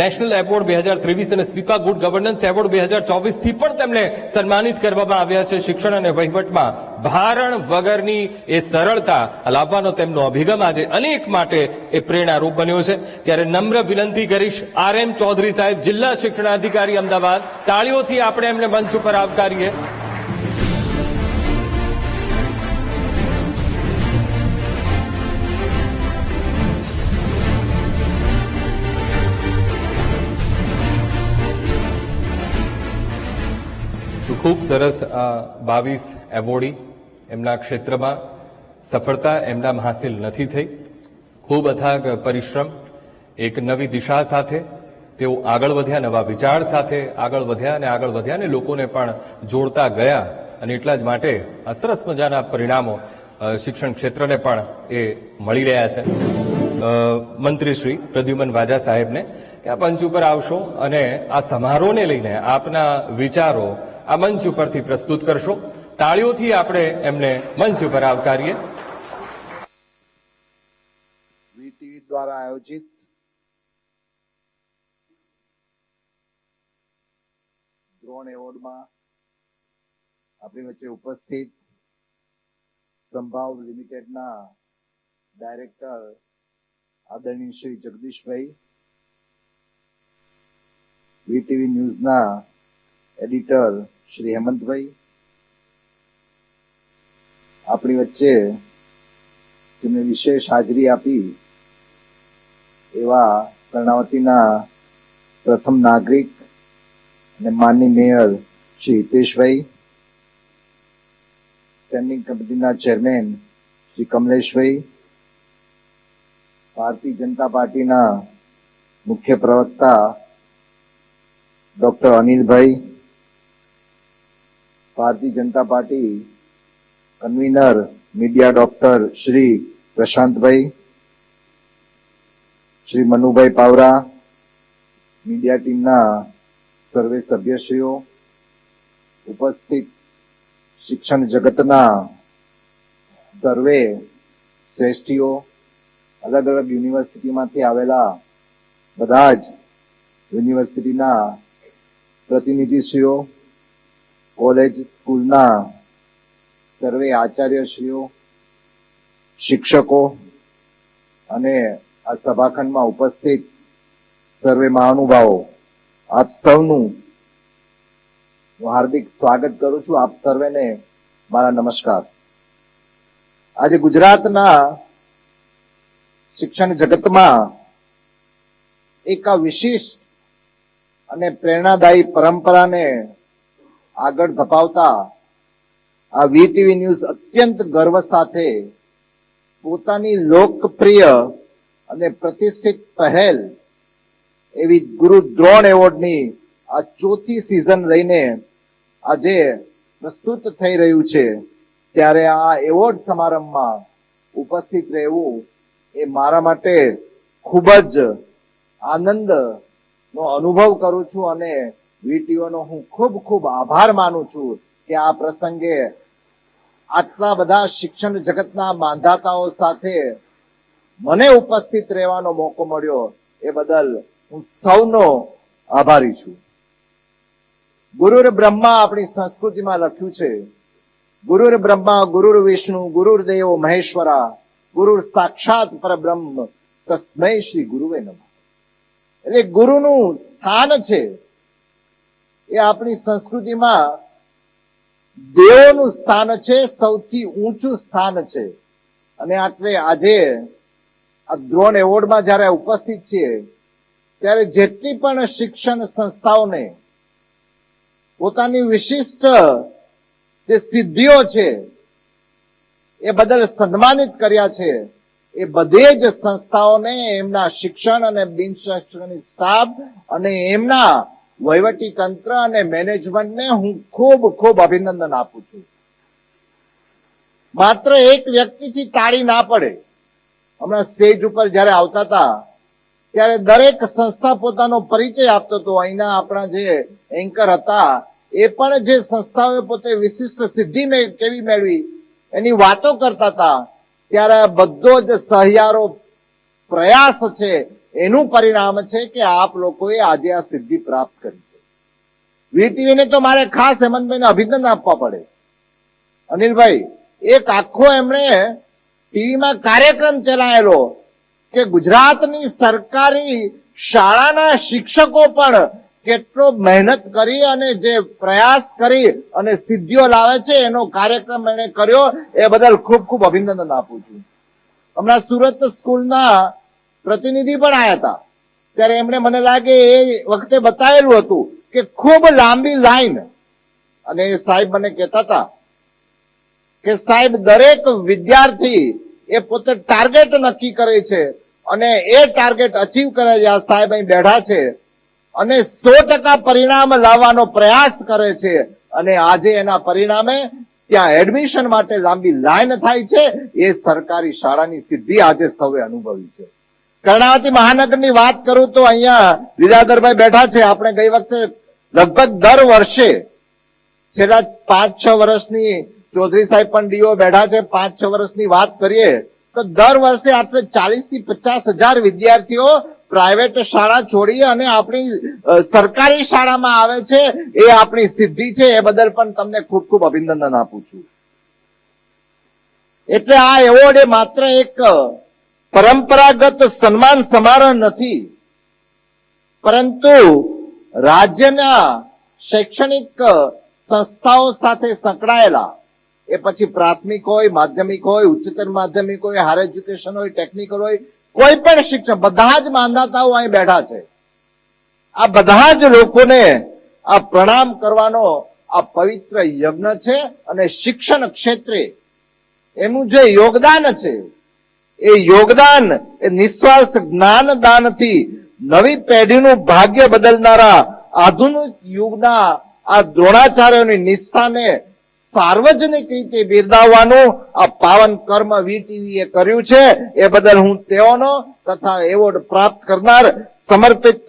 નેશનલ એવોર્ડ 2023 અને સ્પીપા ગુડ ગવર્નન્સ એવોર્ડ 2024 થી પણ તેમને સન્માનિત કરવામાં આવ્યા છે. શિક્ષણ અને વહીવટમાં ભારણ વગરની એ સરળતા લાવવાનો તેમનો અભિગમ આજે અનેક માટે એ પ્રેરણારૂપ બન્યો છે. ત્યારે નમ્ર વિનંતી કરીશ RM ચૌધરી સાહેબ, જિલ્લા શિક્ષણાધિકારી અમદાવાદ, તાળીઓથી આપણે એમને મંચ ઉપર આવકારીએ. ખૂબ સરસ 22 એવોર્ડી એમના ક્ષેત્રમાં સફળતા એમનામાં હાંસિલ નથી થઈ. ખૂબ અથાગ પરિશ્રમ, એક નવી દિશા સાથે તેઓ આગળ વધ્યા, નવા વિચાર સાથે આગળ વધ્યા અને લોકોને પણ જોડતા ગયા અને એટલા જ માટે આ સરસ મજાના પરિણામો શિક્ષણ ક્ષેત્રને પણ એ મળી રહ્યા છે. મંત્રી શ્રી પ્રદ્યુમન વાજા સાહેબને કે આ મંચ ઉપર આવશો અને આ સમારોહને લઈને આપના વિચારો આ મંચ ઉપરથી પ્રસ્તુત કરશો. તાળીઓથી આપણે એમને મંચ ઉપર આવકારીએ. વીટીવી દ્વારા આયોજિત દ્રોણ એવોર્ડમાં આપણી વચ્ચે ઉપસ્થિત સંભાવ લિમિટેડના ડાયરેક્ટર આદરણીય શ્રી જગદીશભાઈ, વીટીવી ન્યૂઝના એડિટર શ્રી હેમંતભાઈ, આપણી વચ્ચે જેમને વિશેષ હાજરી આપી એવા કર્ણાવતીના પ્રથમ નાગરિક અને માનની મેયર શ્રી હિતેશભાઈ, સ્ટેન્ડિંગ કમિટીના ચેરમેન શ્રી કમલેશભાઈ, ભારતીય જનતા પાર્ટીના મુખ્ય પ્રવક્તા doctor Anilbhai, Bharatiya Janata Party convener media doctor Shri Prashantbhai, Shri Manubhai Pawara, media ટીમના સર્વે સભ્યશ્રીઓ, ઉપસ્થિત શિક્ષણ જગતના સર્વે શ્રેષ્ઠીઓ, અલગ અલગ યુનિવર્સિટીમાંથી આવેલા બધા જ યુનિવર્સિટીના પ્રતિનિધિશ્રીઓ, કોલેજ સ્કૂલના સર્વે આચાર્યશ્રીઓ, શિક્ષકો અને આ સભાખંડમાં ઉપસ્થિત સર્વે મહાનુભાવો, આપ સૌનું હું હાર્દિક સ્વાગત કરું છું. આપ સર્વેને મારા નમસ્કાર. આજે ગુજરાતના શિક્ષણ જગતમાં એક આ વિશિષ્ટ અને પ્રેરણાદાયી પરંપરાને આગળ ધપાવતા આ વીટીવી ન્યૂઝ અત્યંત ગર્વ સાથે પોતાની લોકપ્રિય અને પ્રતિષ્ઠિત પહેલ એવી ગુરુ દ્રોણ એવોર્ડની આ ચોથી સિઝન લઈને આજે પ્રસ્તુત થઈ રહ્યું છે. ત્યારે આ એવોર્ડ સમારંભમાં ઉપસ્થિત રહેવું એ મારા માટે ખૂબ જ આનંદનો અનુભવ કરું છું અને વીટીઓનો હું ખૂબ ખૂબ આભાર માનું છું કે આ પ્રસંગે આટલા બધા શિક્ષણ જગતના માંધાતાઓ સાથે મને ઉપસ્થિત રહેવાનો મોકો મળ્યો એ બદલ હું સૌનો આભારી છું. ગુરુર બ્રહ્મા આપણી સંસ્કૃતિમાં લખ્યું છે, ગુરુર બ્રહ્મા ગુરુર વિષ્ણુ ગુરુર્દેવો મહેશ્વરા ગુરુર સાક્ષાત પરબ્રહ્મ તસ્મૈ શ્રી ગુરુવે નમઃ. એટલે ગુરુનું સ્થાન છે એ આપણી સંસ્કૃતિમાં દેવોનું સ્થાન છે, સૌથી ઊંચું સ્થાન છે. અને આટલે આજે આ દ્રોણ એવોર્ડમાં જયારે ઉપસ્થિત છીએ ત્યારે જેટલી પણ શિક્ષણ સંસ્થાઓને પોતાની વિશિષ્ટ જે સિદ્ધિઓ છે એ બદલ સન્માનિત કર્યા છે, એ બધે જ સંસ્થાઓને એમના શિક્ષણ અને બિન શૈક્ષણિક સ્ટાફ અને એમના વહીવટી તંત્ર અને મેનેજમેન્ટને હું ખૂબ ખૂબ અભિનંદન આપું છું. માત્ર એક વ્યક્તિથી તાળી ના પડે. હમણાં સ્ટેજ ઉપર જયારે આવતા હતા ત્યારે દરેક સંસ્થા પોતાનો પરિચય આપતો હતો. અહીંના આપણા જે એન્કર હતા એ પણ જે સંસ્થાઓએ પોતે વિશિષ્ટ સિદ્ધિ કેવી મેળવી એની વાતો કરતા હતા. ત્યારે બધો જ સહિયારો પ્રયાસ છે એનું પરિણામ છે કે આપ લોકોએ આજે આ સિદ્ધિ પ્રાપ્ત કરી છે. વીટીવીને તો મારે ખાસ હેમંતભાઈને અભિનંદન આપવા પડે. અનિલભાઈ, એક આખો એમણે ટીવીમાં કાર્યક્રમ ચલાયેલો કે ગુજરાતની સરકારી શાળાના શિક્ષકો પણ કેટલો મહેનત કરી અને જે પ્રયાસ કરી અને સિદ્ધિઓ લાવે છે એનો કાર્યક્રમ એને કર્યો એ બદલ ખૂબ ખૂબ અભિનંદન આપું છું. હમણાં સુરત સ્કૂલના પ્રતિનિધિ પણ આવ્યા હતા ત્યારે એમણે મને લાગે એ વખતે બતાવેલું હતું કે ખૂબ લાંબી લાઈન, અને એ સાહેબ મને કહેતા હતા કે સાહેબ દરેક વિદ્યાર્થી એ પોતે ટાર્ગેટ નક્કી કરે છે અને એ ટાર્ગેટ અચીવ કરે છે. આ સાહેબ અહીં બેઠા છે અને 100% પરિણામ લાવવાનો પ્રયાસ કરે છે અને આજે એના પરિણામે ત્યાં એડમિશન માટે લાંબી લાઈન થાય છે. એ સરકારી શાળાની સિદ્ધિ આજે સૌએ અનુભવી છે. કર્ણાવતી મહાનગરની વાત કરું તો અહીંયા લીલાધરભાઈ બેઠા છે. આપણે ગઈ વખતે લગભગ દર વર્ષે છેલ્લા 5-6 વર્ષની ચૌધરી સાહેબ પણ ડીઓ બેઠા છે, 5-6 વર્ષની વાત કરીએ તો દર વર્ષે આપણે 40,000 થી 50,000 વિદ્યાર્થીઓ પ્રાઇવેટ શાળા છોડી અને આપણી સરકારી શાળામાં આવે છે. એ આપણી સિદ્ધિ છે. એ બદલ પણ તમને ખૂબ ખૂબ અભિનંદન આપું છું. એટલે આ એવોર્ડ એ માત્ર એક પરંપરાગત સન્માન સમારોહ નથી, પરંતુ રાજ્યના શૈક્ષણિક સંસ્થાઓ સાથે સંકળાયેલા, એ પછી પ્રાથમિક હોય, માધ્યમિક હોય, ઉચ્ચતર માધ્યમિક હોય, હાયર એજ્યુકેશન હોય, ટેકનિકલ હોય, કોઈ પણ શિક્ષણ, બધા જ માંધાતાઓ અહીં બેઠા છે. આ બધા જ લોકોને આ પ્રણામ કરવાનો આ પવિત્ર યજ્ઞ છે અને શિક્ષણ ક્ષેત્રે એનું જે યોગદાન છે એ યોગદાન એ નિસ્વાર્થ જ્ઞાનદાનથી નવી પેઢીનું ભાગ્ય બદલનારા આધુનિક યુગના આ દ્રોણાચાર્યોની નિષ્ઠાને સાર્વજનિક રીતે બિરદાવવાનું આ પાવન કર્મ વીટીવીએ કર્યું છે. એ બદલ હું તેઓનો તથા એવોર્ડ પ્રાપ્ત કરનાર સમર્પિત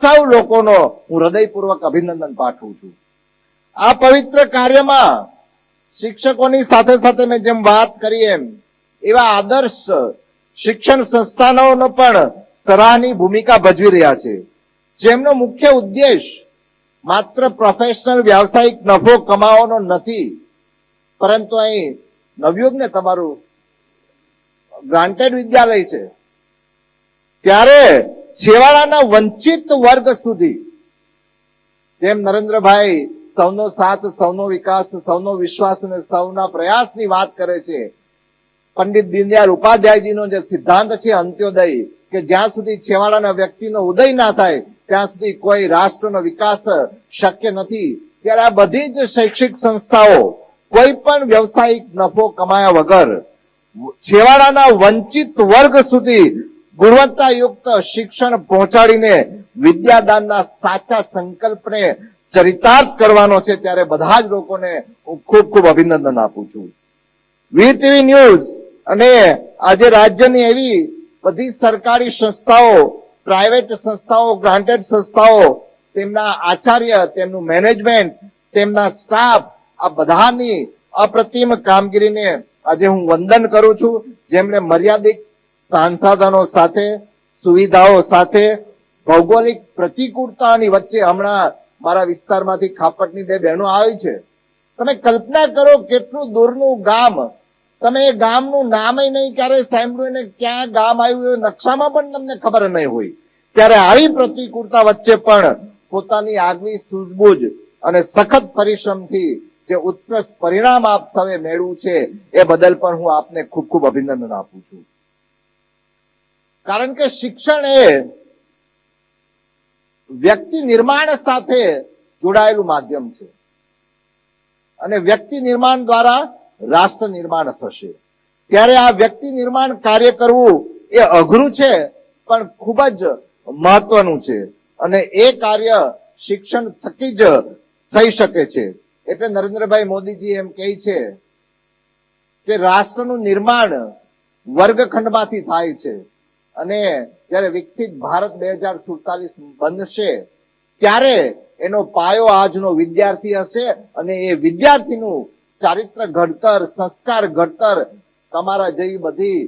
સૌ લોકોનો હું હૃદયપૂર્વક અભિનંદન પાઠવું છું. આ પવિત્ર કાર્યમાં શિક્ષકોની સાથે સાથે મેં જેમ વાત કરી એમ એવા આદર્શ શિક્ષણ સંસ્થાનોનો પણ સરાહનીય ભૂમિકા ભજવી રહ્યા છે, જેમનો મુખ્ય ઉદ્દેશ માત્ર પ્રોફેશનલ વ્યાવસાયિક નફો કમાવાનો નથી, પરંતુ અહીં નવયુગને તમારું ગ્રાન્ટેડ વિદ્યાલય છે ત્યારે છેવાડાના વંચિત વર્ગ સુધી, જેમ નરેન્દ્રભાઈ સૌનો સાથ, સૌનો વિકાસ, સૌનો વિશ્વાસ અને સૌના પ્રયાસની વાત કરે છે, પંડિત દીનદયાળ ઉપાધ્યાયજીનો જે સિદ્ધાંત છે અંત્યોદય, કે જ્યાં સુધી છેવાડાના વ્યક્તિનો ઉદય ના થાય ત્યાં સુધી કોઈ રાષ્ટ્રનો વિકાસ શક્ય નથી. ત્યારે આ બધી જ શૈક્ષિક સંસ્થાઓ કોઈ પણ વ્યવસાયિક નફો કમાયા વગર છેવાડાના વંચિત વર્ગ સુધી ગુણવત્તાયુક્ત શિક્ષણ પહોંચાડીને વિદ્યાદાનના સાચા સંકલ્પને ચરિતાર્થ કરવાનો છે. ત્યારે બધા જ લોકોને હું ખૂબ ખૂબ અભિનંદન આપું છું. વીટીવી ન્યૂઝ અને આજે રાજ્યની એવી બધી સરકારી સંસ્થાઓ, પ્રાઇવેટ સંસ્થાઓ, ગ્રાન્ટેડ સંસ્થાઓ, તેમના આચાર્ય, તેમનું મેનેજમેન્ટ, તેમના સ્ટાફ, આ બધાની અપ્રતિમ કામગીરીને આજે હું વંદન કરું છું, જેમણે મર્યાદિત સંસાધનો સાથે, સુવિધાઓ સાથે, ભૌગોલિક પ્રતિકૂળતાની વચ્ચે હમણાં મારા વિસ્તારમાંથી ખાપટની બે બહેનો આવી છે. તમે કલ્પના કરો કેટલું દૂરનું ગામ, તમે એ ગામનું નામે નહીં ક્યારેય સાંભળ્યું ને ક્યાં ગામ આવ્યું એ નકશામાં પણ તમને ખબર નહીં હોય, ત્યારે આવી પ્રતિકૂળતા વચ્ચે પણ પોતાની આગવી સૂઝબૂઝ અને સખત પરિશ્રમથી જે ઉત્કૃષ્ટ પરિણામ આપ સૌએ મેળવ્યું છે એ બદલ પણ હું આપને ખૂબ ખૂબ અભિનંદન આપું છું. કારણ કે શિક્ષણ એ વ્યક્તિ નિર્માણ સાથે જોડાયેલું માધ્યમ છે અને વ્યક્તિ નિર્માણ દ્વારા રાષ્ટ્ર નિર્માણ થશે. ત્યારે આ વ્યક્તિ નિર્માણ કાર્ય કરવું એ અઘરું છે પણ ખૂબ જ મહત્વનું છે અને એ કાર્ય શિક્ષણ થકી જ થઈ શકે છે. એટલે નરેન્દ્રભાઈ મોદીજી એમ કહે છે કે રાષ્ટ્રનું નિર્માણ વર્ગખંડમાંથી થાય છે અને જ્યારે વિકસિત ભારત 2047 બનશે ત્યારે એનો પાયો આજનો વિદ્યાર્થી હશે અને એ વિદ્યાર્થીનું ચારિત્ર ઘડતર, સંસ્કાર ઘડતર તમારા જેવી બધી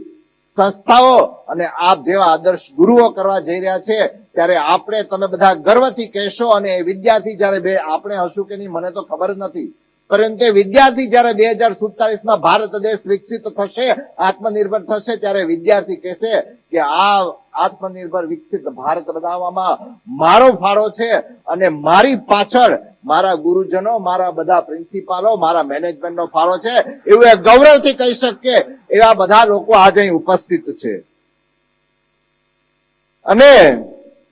સંસ્થાઓ અને આપ જેવા આદર્શ ગુરુઓ કરવા જઈ રહ્યા છે. ત્યારે આપણે તમે બધા ગર્વથી કહેશો અને એ વિદ્યાર્થી જયારે આપણે હશું કે નહીં મને તો ખબર જ નથી, પરંતુ એ વિદ્યાર્થી જયારે 2047 ભારત દેશ વિકસિત થશે, આત્મનિર્ભર થશે, ત્યારે વિદ્યાર્થી કહેશે કે આ આત્મનિર્ભર વિકસિત ભારત બનાવવામાં મારો ફાળો છે અને મારી પાછળ મારા ગુરુજનો, મારા બધા પ્રિન્સિપાલો, મારા મેનેજમેન્ટનો ફાળો છે, એવું એ ગૌરવથી કહી શકીએ એવા બધા લોકો આજે અહીં ઉપસ્થિત છે. અને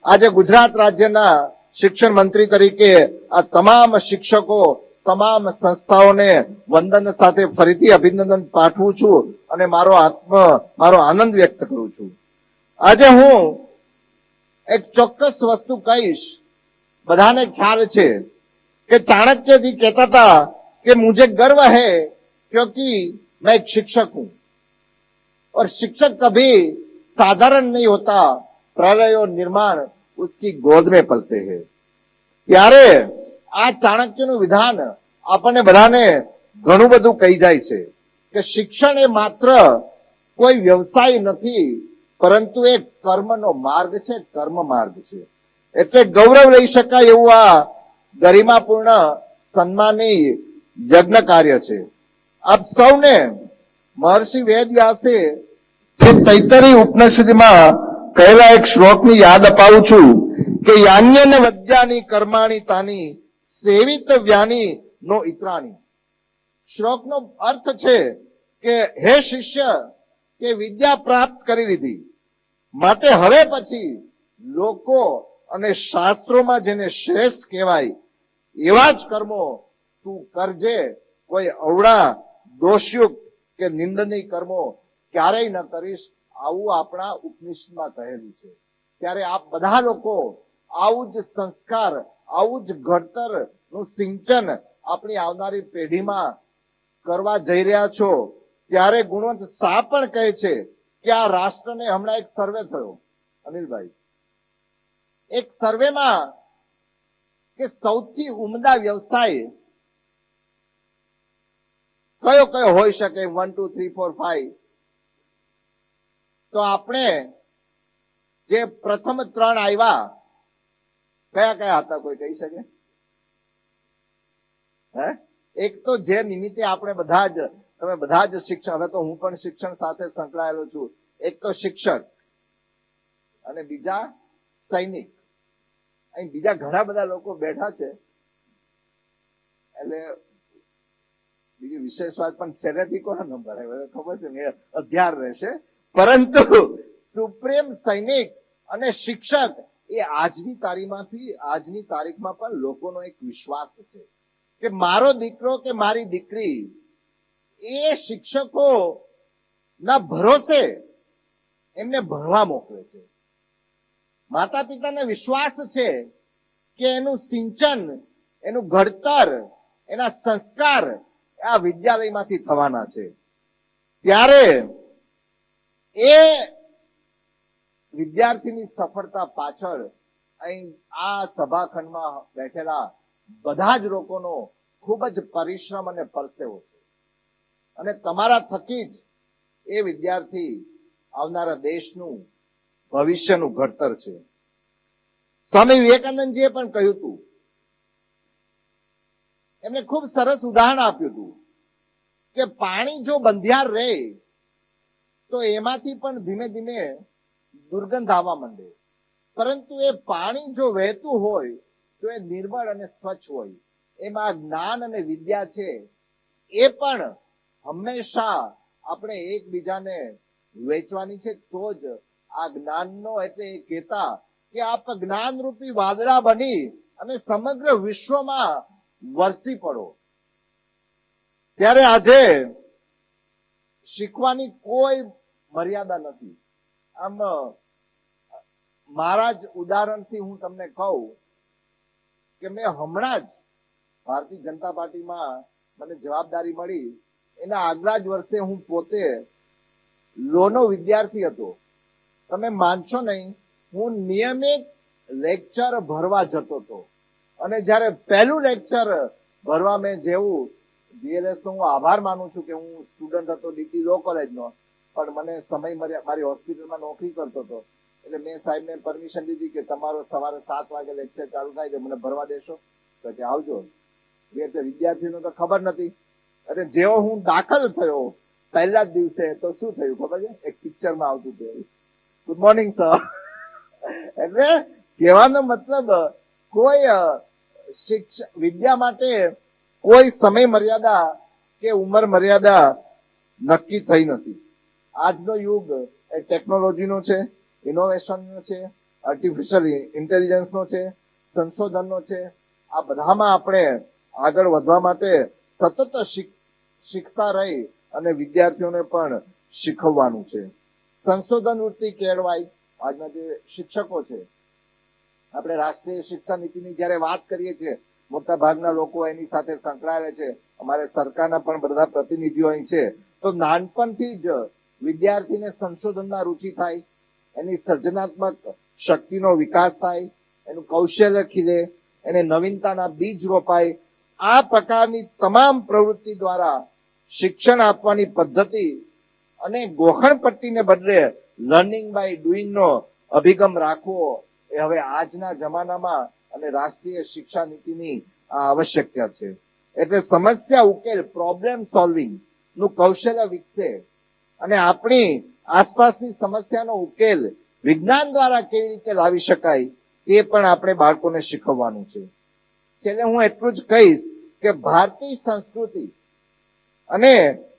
આજે ગુજરાત રાજ્યના શિક્ષણ મંત્રી તરીકે આ તમામ શિક્ષકો, તમામ સંસ્થાઓને વંદન સાથે ફરીથી અભિનંદન પાઠવું છું અને મારો આનંદ વ્યક્ત કરું છું. આજે હું એક ચોક્કસ વસ્તુ કહીશ. બધાને ખ્યાલ છે कि चाणक्य जी कहता था कि मुझे गर्व है क्योंकि मैं एक शिक्षक हूं और शिक्षक कभी साधारण नहीं होता, प्रलय और निर्माण उसकी गोद में पलते हैं. ત્યારે આ ચાણક્યનું વિધાન આપણને બધાને ઘણું બધું કહી જાય છે કે શિક્ષણ એ માત્ર કોઈ વ્યવસાય નથી પરંતુ એક કર્મનો માર્ગ છે, કર્મ માર્ગ છે. એટલે ગૌરવ લઈ શકાય એવું આ ગરિમાપૂર્ણ સન્માની યજ્ઞ કાર્ય છે. આપ સૌને મહર્ષિ વેદવ્યાસે જે તૈત્તરીય ઉપનિષદમાં કહેલા એક શ્લોકની યાદ અપાવું છું કે યાન્યન વદ્યાની કર્માણી તાની સેવિત વ્યાની નો ઇત્રાણી. શ્લોકનો અર્થ છે કે હે શિષ્ય, તે વિદ્યા પ્રાપ્ત કરી લીધી, માટે હવે પછી લોકો અને શાસ્ત્રોમાં જેને શ્રેષ્ઠ કહેવાય એવા જ કર્મો તું કરજે. કોઈ અવળા, દોષયુક્ત કે નિંદનીય કર્મો ક્યારેય ન કરીશ, આવું આપણા ઉપનિષદમાં કહેલું છે. ત્યારે આપ બધા લોકો આવું જ સંસ્કાર, આવું જ ઘડતર નું સિંચન આપણી આવનારી પેઢીમાં કરવા જઈ રહ્યા છો. ત્યારે ગુણવંત શાહ પણ કહે છે કે આ રાષ્ટ્રને હમણાં એક સર્વે થયો અનિલભાઈ, એક સર્વેમાં કે સૌથી ઉમદા વ્યવસાય કયો કયો હોઈ શકે, 1 2 3 4 5, તો આપણે જે પ્રથમ 3 આવ્યા કયા કયા હતા, કોઈ કહી શકે? હે, એક તો જે નિમિત્તે આપણે બધા જ, તમે બધા જ શિક્ષણ, હવે તો હું પણ શિક્ષણ સાથે સંકળાયેલો છું, એક તો શિક્ષક અને બીજા સૈનિક. અહીં બીજા ઘણા બધા લોકો બેઠા છે એટલે બીજી વિશેષ વાત પણ છેલ્લેથી કોનો નંબર આવ્યો ખબર છે ને, અધ્યાર રહેશે. પરંતુ સુપ્રીમ સૈનિક અને શિક્ષક એ આજની તારીખમાં પણ લોકોનો એક વિશ્વાસ છે કે મારો દીકરો કે મારી દીકરી એ શિક્ષકો ના ભરોસે એમને ભણવા મોકલે છે. માતા પિતાને વિશ્વાસ છે કે એનું સિંચન, એનું ઘડતર, એના સંસ્કાર આ વિદ્યાલયમાંથી થવાના છે. ત્યારે એ વિદ્યાર્થીની સફળતા પાછળ અહીં આ સભાખંડમાં બેઠેલા બધા જ લોકોનો ખૂબ જ પરિશ્રમ અને પરસેવો છે. અને તમારા થકી જ એ વિદ્યાર્થી આવનારા દેશનું ભવિષ્યનું ઘડતર છે. સ્વામી વિવેકાનંદજીએ પણ કહ્યું હતું, એમને ખૂબ સરસ ઉદાહરણ આપ્યું હતું કે પાણી જો બંધિયાર રહે તો એમાંથી પણ ધીમે ધીમે દુર્ગંધ આવવા માંડે, પરંતુ એ પાણી જો વહેતું હોય તો એ નિર્મળ અને સ્વચ્છ હોય. એમાં જ્ઞાન અને વિદ્યા છે એ પણ હંમેશા આપણે એકબીજાને વેચવાની છે. તો જ આ જ્ઞાનનો એટલે એ કહેતા કે આપ જ્ઞાનરૂપી વાદળા બની અને સમગ્ર વિશ્વમાં વરસી પડો. ત્યારે આજે શીખવાની કોઈ મર્યાદા નથી. આમ મારા જ ઉદાહરણથી હું તમને કહું કે મેં હમણાં જ ભારતીય જનતા પાર્ટીમાં મને જવાબદારી મળી, એના આગલા જ વર્ષે હું પોતે લોનો વિદ્યાર્થી હતો. તમે માનશો નહીં, હું નિયમિત લેક્ચર ભરવા જતો હતો અને જ્યારે પહેલું લેક્ચર ભરવા મેં જેવું, જીએલએસ નો હું આભાર માનું છું કે હું સ્ટુડન્ટ હતો ડીટી લો કોલેજનો, પણ મને સમય મારી હોસ્પિટલમાં નોકરી કરતો હતો એટલે મેં સાહેબને પરમિશન લીધી કે તમારો સવારે 7 વાગે લેક્ચર ચાલુ થાય છે, મને ભરવા દેશો? તો કે આવજો. વિદ્યાર્થીઓને તો ખબર નથી. એટલે જેવો હું દાખલ થયો પહેલા જ દિવસે તો શું થયું ખબર છે? એક પિક્ચરમાં આવતું હતું, ગુડ મોર્નિંગ સર. એટલે કહેવાનો મતલબ કોઈ વિદ્યા માટે કોઈ સમય મર્યાદા કે ઉંમર મર્યાદા નક્કી થઈ નથી. આજનો યુગ એ ટેકનોલોજીનો છે, ઇનોવેશનનો છે, આર્ટિફિશિયલ ઇન્ટેલિજન્સનો છે, સંશોધનનો છે. આ બધામાં આપણે આગળ વધવા માટે સતત શીખતા રહી અને વિદ્યાર્થીઓને પણ શીખવવાનું છે. સંશોધન વૃત્તિ કેળવાય. આજના જે શિક્ષકો છે, આપણે રાષ્ટ્રીય શિક્ષા નીતિની જયારે વાત કરીએ છીએ, મોટા ભાગના લોકો એની સાથે સંકળાયેલા છે. અમારે સરકારના પણ બધા પ્રતિનિધિઓ અહીં છે. તો નાનપણથી જ વિદ્યાર્થીને સંશોધનમાં રુચિ થાય, એની સર્જનાત્મક શક્તિનો વિકાસ થાય, એનું કૌશલ્ય ખીલે, એને નવીનતાના બીજ રોપાય. આ પ્રકારની તમામ પ્રવૃત્તિ દ્વારા શિક્ષણ આપવાની પદ્ધતિ અને ગોખણપટ્ટીને બદલે લર્નિંગ બાય ડુઈંગ નો અભિગમ રાખવો એ હવે આજના જમાનામાં અને રાષ્ટ્રીય શિક્ષા નીતિની આ આવશ્યકતા છે. એટલે સમસ્યા ઉકેલ, પ્રોબ્લેમ સોલ્વિંગ નું કૌશલ્ય વિકસે અને આપણી આસપાસની સમસ્યાનો ઉકેલ વિજ્ઞાન દ્વારા કેવી રીતે લાવી શકાય તે પણ આપણે બાળકોને શીખવવાનું છે. છેલ્લે હું એટલું જ કહીશ કે ભારતીય સંસ્કૃતિ અને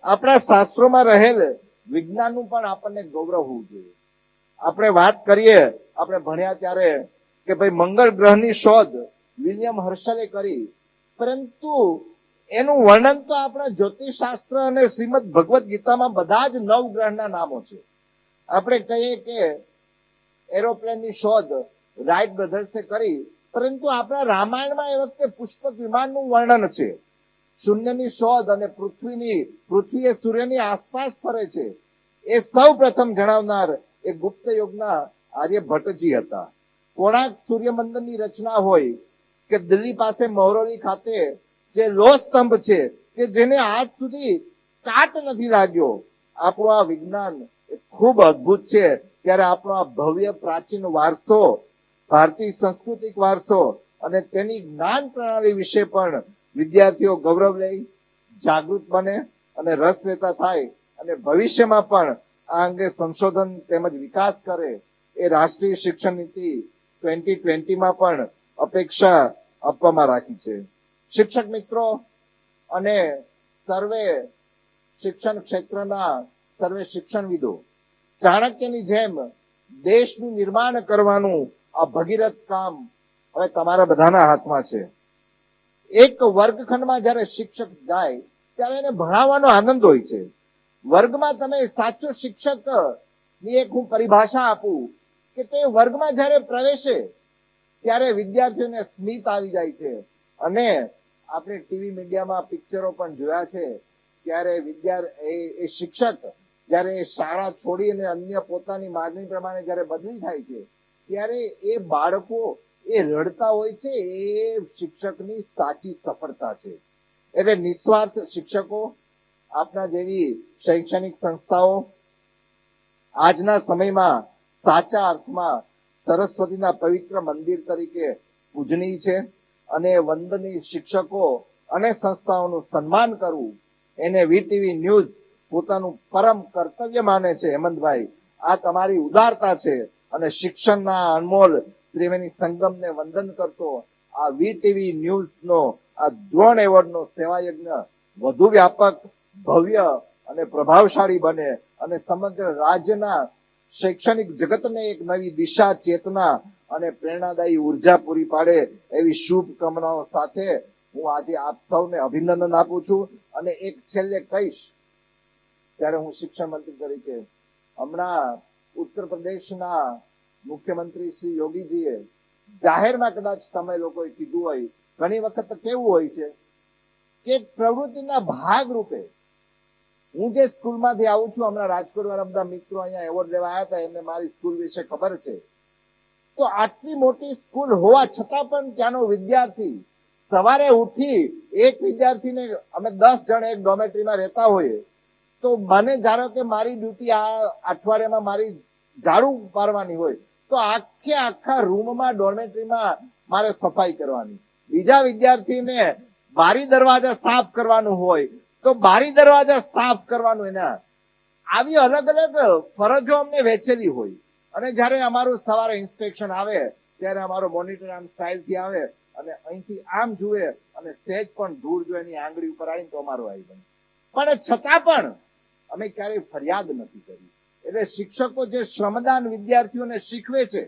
આપણા શાસ્ત્રોમાં રહેલ વિજ્ઞાનનું પણ આપણને ગૌરવ હોવું જોઈએ. આપણે વાત કરીએ, આપણે ભણ્યા ત્યારે કે ભાઈ મંગળ ગ્રહની શોધ વિલિયમ હર્શલે કરી, પરંતુ એનું વર્ણન તો આપણા જ્યોતિષશાસ્ત્ર અને શ્રીમદ ભગવદ ગીતામાં બધા જ 9 ગ્રહના નામો છે. આપણે કહીએ કે એરોપ્લેનની શોધ રાઇટ બ્રધર્સે કરી, પરંતુ આપણા રામાયણમાં એ વખતે પુષ્પક વિમાનનું વર્ણન છે. શૂન્યની શોધ અને પૃથ્વી એ સૂર્યની આસપાસ ફરે છે એ સૌ પ્રથમ જણાવનાર એ ગુપ્ત યુગના આર્યભટ્ટજી હતા. કોણાર્ક સૂર્ય મંદિરની રચના હોય કે દિલ્હી પાસે મહરૌલી ખાતે જે લોહ સ્તંભ છે કે જેને આજ સુધી કાટ નથી લાગ્યો. આપણું આ વિજ્ઞાન એ ખૂબ અદ્ભુત છે. ત્યારે આપણો આ ભવ્ય પ્રાચીન વારસો, ભારતીય સાંસ્કૃતિક વારસો અને તેની જ્ઞાન પ્રણાલી વિશે પણ વિદ્યાર્થીઓ ગૌરવ લે, જાગૃત બને અને રસ લેતા થાય અને ભવિષ્યમાં પણ આ અંગે સંશોધન તેમજ વિકાસ કરે એ રાષ્ટ્રીય શિક્ષણ નીતિ 2020માં પણ અપેક્ષા આપવામાં રાખી છે. શિક્ષક મિત્રો અને સર્વે શિક્ષણ ક્ષેત્રના સર્વે શિક્ષણવિદો, ચાણક્યની જેમ દેશનું નિર્માણ કરવાનું આ ભગીરથ કામ હવે તમારા બધાના હાથમાં છે. એક વર્ગખંડમાં જ્યારે શિક્ષક જાય ત્યારે એને ભણાવવાનો આનંદ હોય છે. વર્ગમાં તમે સાચો શિક્ષક ની એક હું પરિભાષા આપું કે તે વર્ગમાં જ્યારે પ્રવેશે ત્યારે વિદ્યાર્થીઓને સ્મિત આવી જાય છે. અને આપણે ટીવી મીડિયામાં પિક્ચરો પણ જોયા છે, ત્યારે એ શિક્ષક જ્યારે શાળા છોડીને અન્ય પોતાની માંગણી પ્રમાણે જ્યારે બદલી થાય છે ત્યારે એ બાળકો એ રડતા હોય છે. એ શિક્ષકની સાચી સફળતા છે. એટલે નિસ્વાર્થ શિક્ષકો આપના જેવી શૈક્ષણિક સંસ્થાઓ આજના સમયમાં સાચા અર્થમાં સરસ્વતીના પવિત્ર મંદિર તરીકે પૂજનીય છે અને વંદનીય શિક્ષકો અને સંસ્થાઓનું સન્માન કરવું એને વીટીવી ન્યૂઝ પોતાનું પરમ કર્તવ્ય માને છે. હેમંતભાઈ, આ તમારી ઉદારતા છે અને શિક્ષણના અનમોલ ત્રિવેણી સંગમને વંદન કરતો આ વીટીવી ન્યૂઝનો આ દ્રોણ એવોર્ડનો સેવાયજ્ઞ વધુ વ્યાપક, ભવ્ય અને પ્રભાવશાળી બને અને સમગ્ર રાજ્યના શૈક્ષણિક જગતને એક નવી દિશા, ચેતના અને પ્રેરણાદાયી ઉર્જા પૂરી પાડે એવી શુભકામનાઓ સાથે હું આજે આપ સૌને અભિનંદન આપું છું. અને એક છેલ્લે કહીશ, ત્યારે હું શિક્ષણ મંત્રી તરીકે હમણાં ઉત્તર પ્રદેશના મુખ્યમંત્રી શ્રી યોગીજીએ જાહેરમાં કદાચ તમે લોકોએ કીધું હોય, ઘણી વખત કેવું હોય છે કે પ્રવૃત્તિના ભાગ રૂપે હું જે સ્કૂલમાંથી આવું છું, હમણાં રાજકોટ વાળા બધા મિત્રો અહીંયા એવોર્ડ લેવા આવ્યા હતા, એમને મારી સ્કૂલ વિશે ખબર છે. તો આટલી મોટી સ્કૂલ હોવા છતાં પણ ત્યાંનો વિદ્યાર્થી સવારે ઉઠી, એક વિદ્યાર્થીને અમે 10 જણ એક ડોમેટરીમાં રહેતા હોઈએ, તો મને ધારો કે મારી ડ્યુટી આ અઠવાડિયામાં મારી ઝાડુ પાડવાની હોય, તો આખા રૂમમાં ડોર્મેટરીમાં મારે સફાઈ કરવાની. બીજા વિદ્યાર્થીને બારી દરવાજા સાફ કરવાનું હોય તો બારી દરવાજા સાફ કરવાનું. એના આવી અલગ અલગ ફરજો અમને વહેંચેલી હોય. અને જ્યારે અમારું સવારે ઇન્સ્પેક્શન આવે ત્યારે અમારો મોનિટર આમ સ્ટાઇલથી આવે અને અહીંથી આમ જુએ અને સહેજ પણ ધૂળ જો એની આંગળી ઉપર આવીને તો અમારો આવી બને. પણ છતાં પણ અમે ક્યારેય ફરિયાદ નથી કરી. એટલે શિક્ષકો જે શ્રમદાન વિદ્યાર્થીઓને શીખવે છે,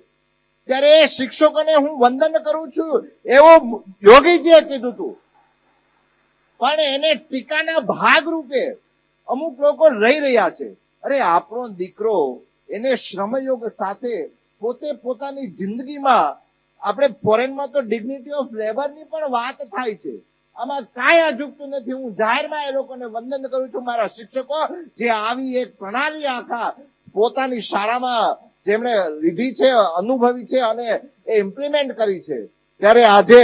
ત્યારે એ શિક્ષકોને હું વંદન કરું છું એવું યોગીજીએ કીધું હતું. પણ એને ટીકાના ભાગરૂપે અમુક લોકો રહી રહ્યા છે. અરે આપણો દીકરો એને શ્રમયોગ સાથે પોતે પોતાની જિંદગીમાં, આપણે ફોરેનમાં તો ડિગ્નિટી ઓફ લેબરની પણ વાત થાય છે, આમાં કાંઈ અજુગતું નથી. હું જાહેરમાં એ લોકોને વંદન કરું છું, મારા શિક્ષકો જે આવી એક પ્રણાલી આખા પોતાની શાળામાં જેમણે લીધી છે, અનુભવી છે અને એ ઇમ્પ્લિમેન્ટ કરી છે. ત્યારે આજે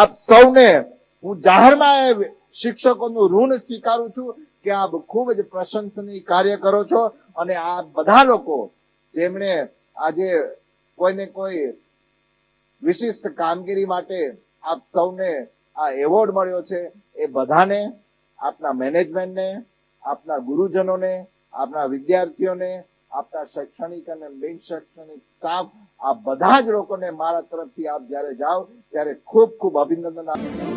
આપ સૌને હું જાહેરમાં શિક્ષકોનું ઋણ સ્વીકારું છું કે આપ ખૂબ જ પ્રશંસનીય કાર્ય કરો છો. અને આ બધા લોકો જેમણે આજે કોઈને કોઈ વિશિષ્ટ કામગીરી માટે આપ સૌને આ એવોર્ડ મળ્યો છે, એ બધાને, આપના મેનેજમેન્ટને, આપના ગુરુજનોને, આપના વિદ્યાર્થીઓને, આપના શૈક્ષણિક અને બિન શૈક્ષણિક સ્ટાફ, આ બધા જ લોકોને મારા તરફથી આપ જ્યારે જાઓ ત્યારે ખૂબ ખૂબ અભિનંદન આપું છું.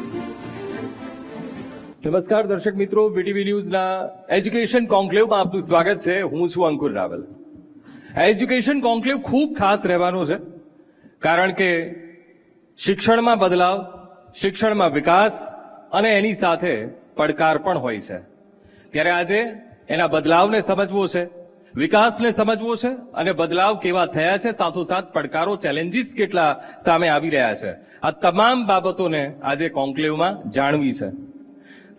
નમસ્કાર દર્શક મિત્રો, વીટીવી ન્યૂઝના એજ્યુકેશન કોન્ક્લેવમાં આપનું સ્વાગત છે. હું છું અંકુર રાવલ. આ એજ્યુકેશન કોન્ક્લેવ ખૂબ ખાસ રહેવાનો છે, કારણ કે શિક્ષણમાં બદલાવ, શિક્ષણમાં વિકાસ અને એની સાથે પડકાર પણ હોય છે. ત્યારે આજે એના બદલાવને સમજવો છે, વિકાસને સમજવો છે અને બદલાવ કેવા થયા છે, સાથોસાથ પડકારો, ચેલેન્જીસ કેટલા સામે આવી રહ્યા છે, આ તમામ બાબતોને આજે કોન્ક્લેવમાં જાણવી છે.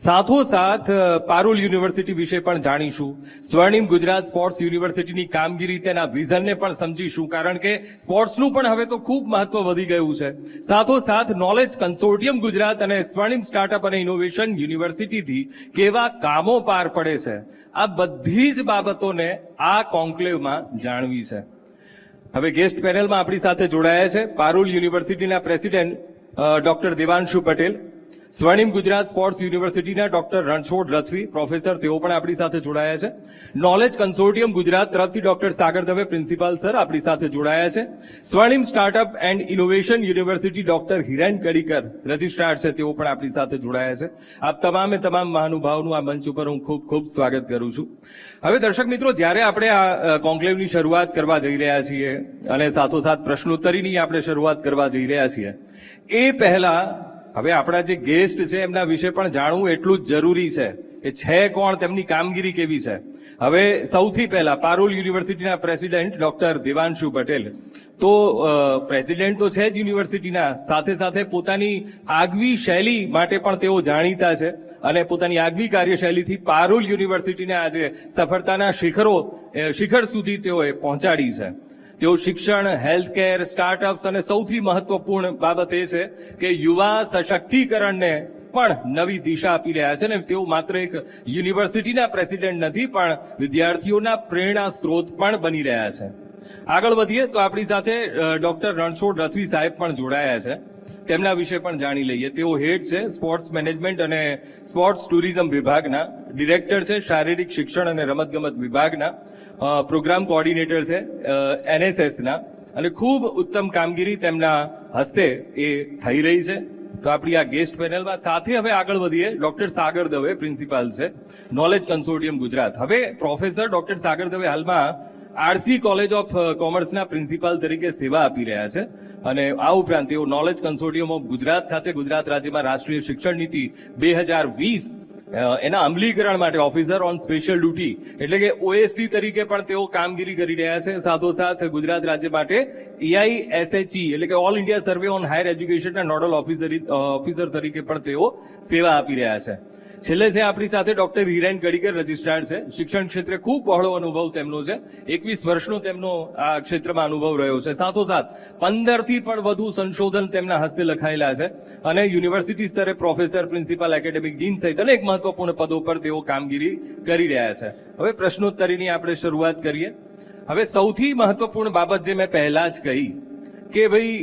સાથોસાથ પારુલ યુનિવર્સિટી વિશે પણ જાણીશું, સ્વર્ણિમ ગુજરાત સ્પોર્ટ્સ યુનિવર્સિટીની કામગીરી, તેના વિઝનને પણ સમજીશું, કારણ કે સ્પોર્ટ્સનું પણ હવે તો ખૂબ મહત્વ વધી ગયું છે. સાથોસાથ નોલેજ કન્સોર્ટિયમ ગુજરાત અને સ્વર્ણિમ સ્ટાર્ટઅપ અને ઇનોવેશન યુનિવર્સિટીથી કેવા કામો પાર પડે છે, આ બધી જ બાબતોને આ કોન્ક્લેવમાં જાણવી છે. હવે ગેસ્ટ પેનલમાં આપણી સાથે જોડાયા છે પારુલ યુનિવર્સિટીના પ્રેસિડેન્ટ ડોક્ટર દેવાંશુ પટેલ, સ્વર્ણિમ ગુજરાત સ્પોર્ટ્સ યુનિવર્સિટીના ડોક્ટર રણછોડ રથવી પ્રોફેસર, તેઓ પણ આપણી સાથે જોડાયા છે. નોલેજ કન્સોર્ટિયમ ગુજરાત તરફથી doctor Sagar Dave principal sir આપણી સાથે જોડાયા છે. Swarnim startup and innovation university doctor Hiren Kadikar registrar છે, તેઓ પણ આપણી સાથે જોડાયા છે. આપ તમામે તમામ મહાનુભાવોનું આ મંચ ઉપર હું ખૂબ ખૂબ સ્વાગત કરું છું. હવે દર્શક મિત્રો, જ્યારે આપણે આ કોન્ક્લેવની શરૂઆત કરવા જઈ રહ્યા છીએ અને સાથોસાથ પ્રશ્નોત્તરીની આપણે શરૂઆત કરવા જઈ રહ્યા છીએ, એ પહેલા હવે આપણા જે ગેસ્ટ છે એમના વિશે પણ જાણવું એટલું જ જરૂરી છે કે છે કોણ, તેમની કામગીરી કેવી છે. હવે સૌથી પહેલા પારુલ યુનિવર્સિટીના પ્રેસિડેન્ટ ડોક્ટર દેવાંશુ પટેલ. તો પ્રેસિડેન્ટ તો છે જ યુનિવર્સિટીના, સાથે સાથે પોતાની આગવી શૈલી માટે પણ તેઓ જાણીતા છે અને પોતાની આગવી કાર્યશૈલીથી પારુલ યુનિવર્સિટીને આજે સફળતાના શિખર સુધી તેઓએ પહોંચાડી છે. તેઓ શિક્ષણ, હેલ્થકેર, સ્ટાર્ટઅપ્સ અને સૌથી મહત્વપૂર્ણ બાબત એ છે કે યુવા સશક્તિકરણને પણ નવી દિશા આપી રહ્યા છે ને તેઓ માત્ર એક યુનિવર્સિટીના પ્રેસિડેન્ટ નથી પણ વિદ્યાર્થીઓના પ્રેરણા સ્ત્રોત પણ બની રહ્યા છે. આગળ વધીએ તો આપણી સાથે ડોક્ટર રણછોડ રથવી સાહેબ પણ જોડાયા છે. તેમના વિશે પણ જાણી લઈએ. તેઓ હેડ છે સ્પોર્ટ્સ મેનેજમેન્ટ અને સ્પોર્ટ્સ ટુરિઝમ વિભાગના, ડિરેક્ટર છે શારીરિક શિક્ષણ અને રમતગમત વિભાગના, પ્રોગ્રામ કોઓર્ડિનેટર છે NSSના, અને ખૂબ ઉત્તમ કામગીરી તેમના હસ્તે એ થઈ રહી છે. તો આપણી આ ગેસ્ટ પેનલમાં સાથે હવે આગળ વધીએ. ડોક્ટર સાગર દવે પ્રિન્સિપાલ છે નોલેજ કન્સોર્ટિયમ ગુજરાત. હવે પ્રોફેસર ડોક્ટર સાગર દવે હાલમાં RC કોલેજ ઓફ કોમર્સના પ્રિન્સિપાલ તરીકે સેવા આપી રહ્યા છે અને આ ઉપરાંત તેઓ નોલેજ કન્સોર્ટિયમ ઓફ ગુજરાત ખાતે ગુજરાત રાજ્યમાં રાષ્ટ્રીય શિક્ષણ નીતિ 2020 એના અમલીકરણ માટે ઓફિસર ઓન સ્પેશિયલ ડ્યુટી એટલે કે OSD તરીકે પણ તેઓ કામગીરી કરી રહ્યા છે. સાથોસાથ ગુજરાત રાજ્ય માટે EISHE એટલે કે all India survey on higher એજ્યુકેશનના નોડલ ઓફિસર તરીકે પણ તેઓ સેવા આપી રહ્યા છે. છેલ્લે છે આપણી સાથે ડોક્ટર હિરેન ગડીકર, રજિસ્ટ્રાર છે. શિક્ષણ ક્ષેત્રે ખૂબ બહોળો અનુભવ તેમનો છે. 21 વર્ષનો તેમનો આ ક્ષેત્રમાં અનુભવ રહ્યો છે. સાથોસાથ 15 થી પણ વધુ સંશોધન તેમના હસ્તે લખાયેલા છે અને યુનિવર્સિટી સ્તરે પ્રોફેસર, પ્રિન્સિપાલ, એકેડેમિક ડીન સહિત અનેક મહત્વપૂર્ણ પદો પર તેઓ કામગીરી કરી રહ્યા છે. હવે પ્રશ્નોત્તરીની આપણે શરૂઆત કરીએ. હવે સૌથી મહત્વપૂર્ણ બાબત જે મેં પહેલા જ કહી કે ભાઈ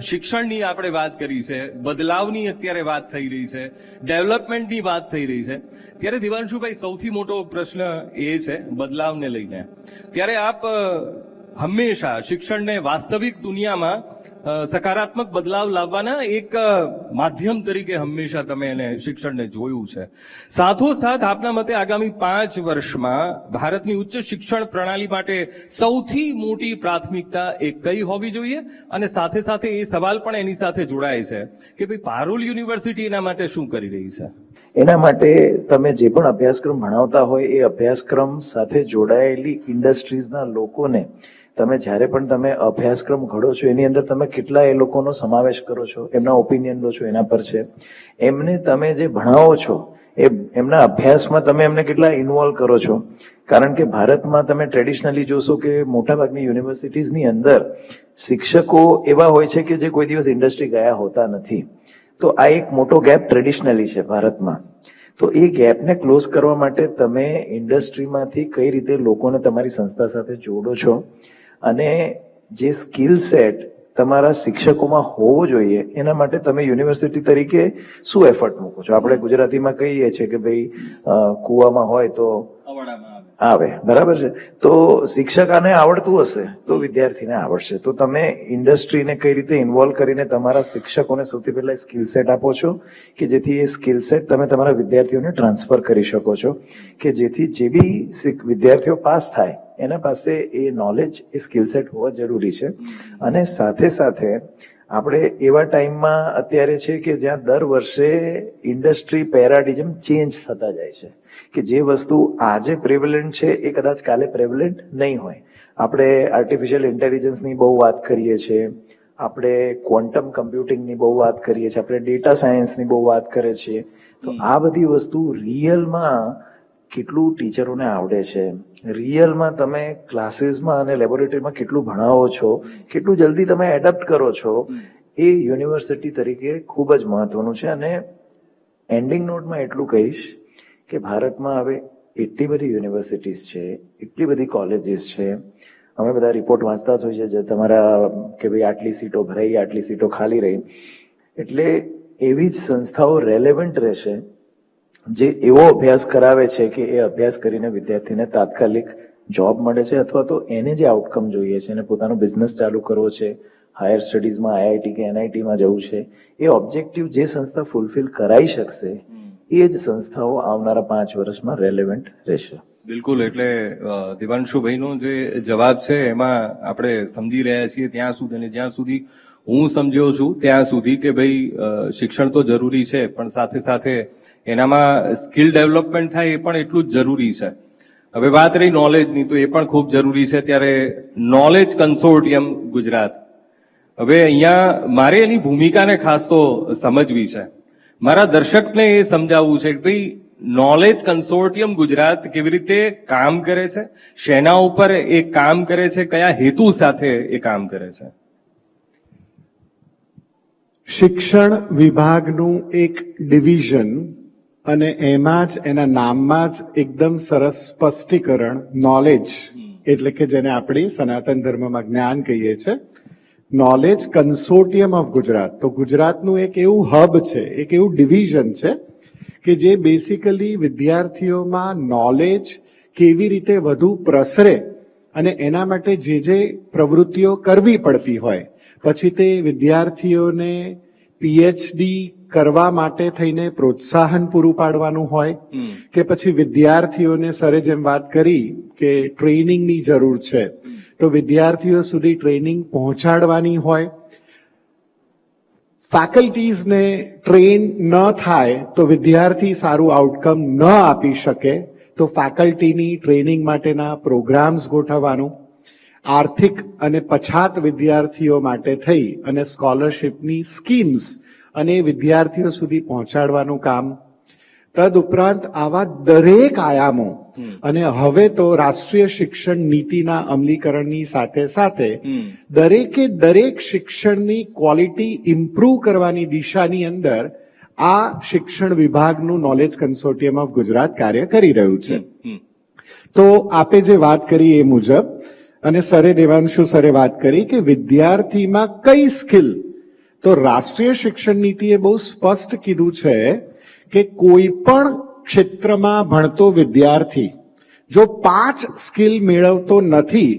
શિક્ષણની આપણે વાત કરી છે, બદલાવની અત્યારે વાત થઈ રહી છે, ડેવલપમેન્ટની વાત થઈ રહી છે, ત્યારે દિવાંશુભાઈ સૌથી મોટો પ્રશ્ન એ છે બદલાવને લઈને. ત્યારે આપ હંમેશા શિક્ષણને વાસ્તવિક દુનિયામાં સકારાત્મક બદલાવ લાવવાના એક માધ્યમ તરીકે હંમેશા તમે એને શિક્ષણને જોયું છે. સાથોસાથ આપના મતે આગામી 5 વર્ષમાં ભારતની ઉચ્ચ શિક્ષણ પ્રણાલી માટે સૌથી મોટી પ્રાથમિકતા એ કઈ હોવી જોઈએ? અને સાથે સાથે એ સવાલ પણ એની સાથે જોડાય છે કે ભાઈ પારુલ યુનિવર્સિટી એના માટે શું કરી રહી છે? એના માટે તમે જે પણ અભ્યાસક્રમ ભણાવતા હોય એ અભ્યાસક્રમ સાથે જોડાયેલી ઇન્ડસ્ટ્રીઝના લોકોને તમે જ્યારે પણ તમે અભ્યાસક્રમ ઘડો છો એની અંદર તમે કેટલા એ લોકોનો સમાવેશ કરો છો, એમના ઓપિનિયન લો છો, એના પર છે. એમને તમે જે ભણાવો છો એ એમના અભ્યાસમાં તમે એમને કેટલા ઇન્વોલ્વ કરો છો. કારણ કે ભારતમાં તમે ટ્રેડિશનલી જોશો કે મોટાભાગની યુનિવર્સિટીઝની અંદર શિક્ષકો એવા હોય છે કે જે કોઈ દિવસ ઇન્ડસ્ટ્રી ગયા હોતા નથી. તો આ એક મોટો ગેપ ટ્રેડિશનલી છે ભારતમાં. તો એ ગેપને ક્લોઝ કરવા માટે તમે ઇન્ડસ્ટ્રીમાંથી કઈ રીતે લોકોને તમારી સંસ્થા સાથે જોડો છો અને જે સ્કિલ સેટ તમારા શિક્ષકોમાં હોવો જોઈએ એના માટે તમે યુનિવર્સિટી તરીકે શું એફર્ટ મૂકો છો? આપણે ગુજરાતીમાં કહીએ છીએ કે ભાઈ કુવામાં હોય તો આવે, બરાબર છે. તો શિક્ષક આને આવડતું હશે તો વિદ્યાર્થીને આવડશે. તો તમે ઇન્ડસ્ટ્રીને કઈ રીતે ઇન્વોલ્વ કરીને તમારા શિક્ષકોને સૌથી પહેલા સ્કિલ સેટ આપો છો કે જેથી એ સ્કિલ સેટ તમે તમારા વિદ્યાર્થીઓને ટ્રાન્સફર કરી શકો છો કે જેથી જે બી વિદ્યાર્થીઓ પાસ થાય એના પાસે એ નોલેજ, એ સ્કિલ સેટ હોવા જરૂરી છે. અને સાથે સાથે આપણે એવા ટાઈમમાં અત્યારે છે કે જ્યાં દર વર્ષે ઇન્ડસ્ટ્રી પેરાડિઝમ ચેન્જ થતા જાય છે કે જે વસ્તુ આજે પ્રેવલન્ટ છે એ કદાચ કાલે પ્રેવલન્ટ નહીં હોય. આપણે આર્ટિફિશિયલ ઇન્ટેલિજન્સની બહુ વાત કરીએ છીએ, આપણે ક્વોન્ટમ કમ્પ્યુટિંગની બહુ વાત કરીએ છીએ, આપણે ડેટા સાયન્સની બહુ વાત કરીએ છીએ. તો આ બધી વસ્તુ રિયલમાં કેટલું ટીચરોને આવડે છે, રિયલમાં તમે ક્લાસીસમાં અને લેબોરેટરીમાં કેટલું ભણાવો છો, કેટલું જલ્દી તમે એડપ્ટ કરો છો, એ યુનિવર્સિટી તરીકે ખૂબ જ મહત્વનું છે. અને એન્ડિંગ નોટમાં એટલું કહીશ કે ભારતમાં હવે એટલી બધી યુનિવર્સિટીઝ છે, એટલી બધી કોલેજીસ છે. અમે બધા રિપોર્ટ વાંચતા જ હોઈએ છીએ તમારા કે ભાઈ આટલી સીટો ભરાઈ, આટલી સીટો ખાલી રહી. એટલે એવી જ સંસ્થાઓ રેલેવન્ટ રહેશે જે એવો અભ્યાસ કરાવે છે કે એ અભ્યાસ કરીને વિદ્યાર્થીને તાત્કાલિક જોબ મળે છે અથવા તો એને જે આઉટકમ જોઈએ છે, એને પોતાનો બિઝનેસ ચાલુ કરવો છે, હાયર સ્ટડીઝમાં IIT કે NITમાં જવું છે, એ ઓબ્જેક્ટિવ જે સંસ્થા ફૂલફિલ કરાઈ શકશે એ જ સંસ્થાઓ આવનારા 5 વર્ષમાં રેલેવન્ટ રહેશે. બિલકુલ. એટલે દિવાંશુભાઈનો જે જવાબ છે એમાં આપણે સમજી રહ્યા છીએ ત્યાં સુધી, અને જ્યાં સુધી હું સમજ્યો છું ત્યાં સુધી કે ભાઈ શિક્ષણ તો જરૂરી છે પણ સાથે સાથે એનામાં સ્કિલ ડેવલપમેન્ટ થાય એ પણ એટલું જ જરૂરી છે. હવે વાત રહી નોલેજની, તો એ પણ ખૂબ જરૂરી છે. ત્યારે નોલેજ કન્સોર્ટિયમ ગુજરાત, હવે અહીંયા મારે એની ભૂમિકાને ખાસ તો સમજવી છે. મારા દર્શકને એ સમજાવવું છે કે ભાઈ નોલેજ કન્સોર્ટિયમ ગુજરાત કેવી રીતે કામ કરે છે, શેના ઉપર એ કામ કરે છે, કયા હેતુ સાથે એ કામ કરે છે? શિક્ષણ વિભાગનું એક ડિવિઝન અને એમાં જ એના નામમાં જ એકદમ સરસ સ્પષ્ટીકરણ નોલેજ એટલે કે જેને આપણે સનાતન ધર્મમાં જ્ઞાન કહીએ છીએ, નોલેજ કન્સોર્ટિયમ ઓફ ગુજરાત. તો ગુજરાતનું એક એવું હબ છે, એક એવું ડિવિઝન છે કે જે બેસિકલી વિદ્યાર્થીઓમાં નોલેજ કેવી રીતે વધુ પ્રસરે અને એના માટે જે પ્રવૃત્તિઓ કરવી પડતી હોય, પછી તે વિદ્યાર્થીઓને પીએચડી કરવા માટે થઈને પ્રોત્સાહન પૂરું પાડવાનું હોય કે પછી વિદ્યાર્થીઓને સરે જેમ વાત કરી કે ટ્રેનિંગની જરૂર છે તો વિદ્યાર્થીઓ સુધી ટ્રેનિંગ પહોંચાડવાની હોય, ફેકલ્ટીઝને ટ્રેન ન થાય તો વિદ્યાર્થી સારું આઉટકમ ન આપી શકે તો ફેકલ્ટીની ટ્રેનિંગ માટેના પ્રોગ્રામ્સ ગોઠવવાનું, આર્થિક અને પછાત વિદ્યાર્થીઓ માટે થઈ અને સ્કોલરશિપની સ્કીમ્સ અને વિદ્યાર્થીઓ સુધી પહોંચાડવાનું કામ. તદુપરાંત આવા દરેક આયામો અને હવે તો રાષ્ટ્રીય શિક્ષણ નીતિના અમલીકરણની સાથે સાથે દરેકે દરેક શિક્ષણની ક્વોલિટી ઇમ્પ્રૂવ કરવાની દિશાની અંદર આ શિક્ષણ વિભાગનું નોલેજ કન્સોર્ટિયમ ઓફ ગુજરાત કાર્ય કરી રહ્યું છે. તો આપે જે વાત કરી એ મુજબ અને સરે દેવાંશુ સરે વાત કરી કે વિદ્યાર્થીમાં કઈ સ્કિલ, તો રાષ્ટ્રીય શિક્ષણ નીતિએ બહુ સ્પષ્ટ કીધું છે કે કોઈ પણ ક્ષેત્રમાં ભણતો વિદ્યાર્થી જો 5 સ્કિલ મેળવતો નથી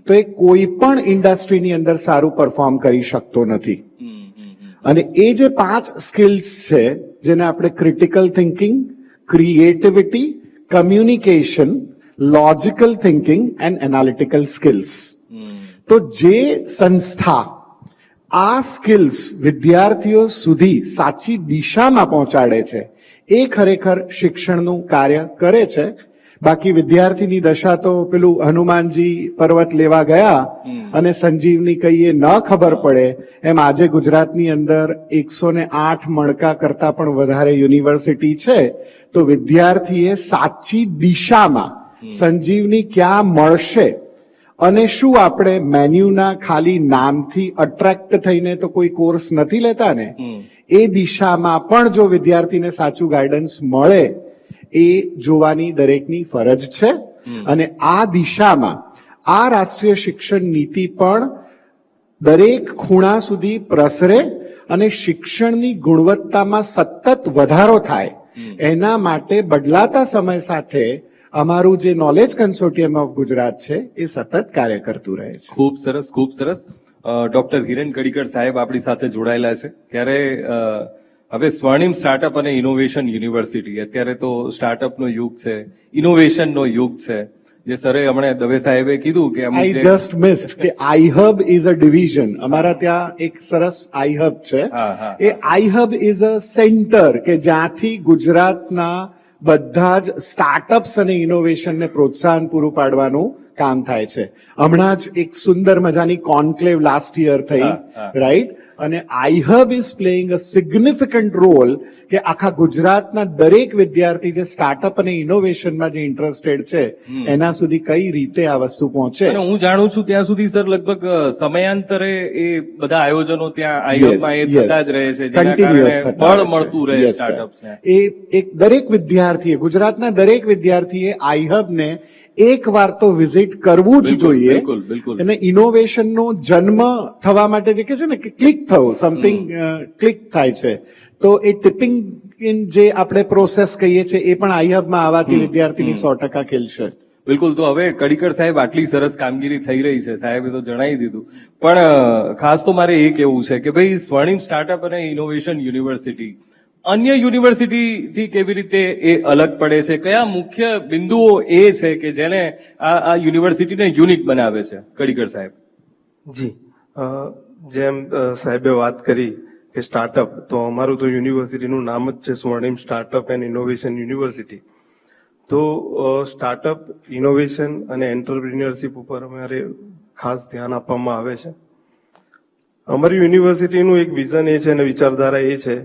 તો એ કોઈ પણ ઇન્ડસ્ટ્રીની અંદર સારું પરફોર્મ કરી શકતો નથી. અને એ જે 5 સ્કિલ્સ છે જેને આપણે critical thinking, creativity, communication, logical thinking and analytical skills, તો જે સંસ્થા આ સ્કિલ્સ વિદ્યાર્થીઓ સુધી સાચી દિશામાં પહોંચાડે છે એ ખરેખર શિક્ષણનું કાર્ય કરે છે. બાકી વિદ્યાર્થીની દશા તો પેલું હનુમાનજી પર્વત લેવા ગયા અને સંજીવની કહીએ ન ખબર પડે એમ આજે ગુજરાતની અંદર 108 મણકા કરતા પણ વધારે યુનિવર્સિટી છે. તો વિદ્યાર્થીએ સાચી દિશામાં સંજીવની ક્યાં મળશે અને શું આપણે મેન્યુના ખાલી નામથી અટ્રેક્ટ થઈને તો કોઈ કોર્સ નથી લેતા ને, એ દિશામાં પણ જો વિદ્યાર્થીને સાચું ગાઈડન્સ મળે એ જોવાની દરેકની ફરજ છે. અને આ દિશામાં આ રાષ્ટ્રીય શિક્ષણ નીતિ પણ દરેક ખૂણા સુધી પ્રસરે અને શિક્ષણની ગુણવત્તામાં સતત વધારો થાય એના માટે બદલાતા સમય સાથે અમારું જે નોલેજ કન્સોર્ટિયમ ઓફ ગુજરાત છે એ સતત કાર્ય કરતું રહે છે. ખૂબ સરસ, ખૂબ સરસ. ડોક્ટર હિરેન કડીકર સાહેબ આપણી સાથે જોડાયેલા છે. ત્યારે હવે સ્વર્ણિમ સ્ટાર્ટઅપ અને ઇનોવેશન યુનિવર્સિટી, અત્યારે તો સ્ટાર્ટઅપનો યુગ છે, ઇનોવેશનનો યુગ છે. જે સરે હમણાં દવે સાહેબે કીધું કે આઈ જસ્ટ મિસ્ડ કે I hub is a division. અમારા ત્યાં એક સરસ આઈ હબ છે. એ I hub is a centre કે જ્યાંથી ગુજરાતના બધા જ સ્ટાર્ટઅપ્સ અને ઇનોવેશનને પ્રોત્સાહન પૂરું પાડવાનું કામ થાય છે. હમણાં જ એક સુંદર મજાની કોન્ક્લેવ લાસ્ટ યર થઈ, રાઈટ? અને I hub is playing a significant role કે આખા ગુજરાતના દરેક વિદ્યાર્થી જે સ્ટાર્ટઅપ અને ઇનોવેશનમાં જે ઇન્ટરેસ્ટેડ છે એના સુધી કઈ રીતે આ વસ્તુ પહોંચે. અને હું જાણું છું ત્યાં સુધી સર લગભગ સમયાંતરે એ બધા આયોજનો ત્યાં આઈહબમાં એ થતા જ રહે છે, જેના કારણે બળ મળતું રહે સ્ટાર્ટઅપ્સને. એ એક દરેક વિદ્યાર્થીએ, ગુજરાતના દરેક વિદ્યાર્થીએ આઈહબને એક વાર તો વિઝિટ કરવું જ જોઈએ. અને ઇનોવેશનનો જન્મ થવા માટે જે કે છે ને કે ક્લિક થવું, સમથિંગ ક્લિક થાય છે, તો એ ટિપિંગ ઇન જે આપણે પ્રોસેસ કહીએ છીએ એ પણ આઈહબમાં આવવાથી વિદ્યાર્થીની 100% ખીલશે. બિલકુલ. તો હવે કડીકર સાહેબ આટલી સરસ કામગીરી થઈ રહી છે, સાહેબે તો જણાવી દીધું, પણ ખાસ તો મારે એ કહેવું છે કે ભાઈ સ્વર્ણિમ સ્ટાર્ટઅપ અને ઇનોવેશન યુનિવર્સિટી અન્ય યુનિવર્સિટીથી કેવી રીતે એ અલગ પડે છે, કયા મુખ્ય બિંદુઓ એ છે કે જેને આ યુનિવર્સિટીને યુનિક બનાવે છે? કડીકર સાહેબ. જી, જેમ સાહેબે વાત કરી કે સ્ટાર્ટઅપ, તો અમારું તો યુનિવર્સિટીનું નામ જ છે Swarnim startup and innovation university. તો સ્ટાર્ટઅપ, ઇનોવેશન અને એન્ટરપ્રિન્યોરશિપ ઉપર અમારે ખાસ ધ્યાન આપવામાં આવે છે. અમારી યુનિવર્સિટીનું એક વિઝન એ છે અને વિચારધારા એ છે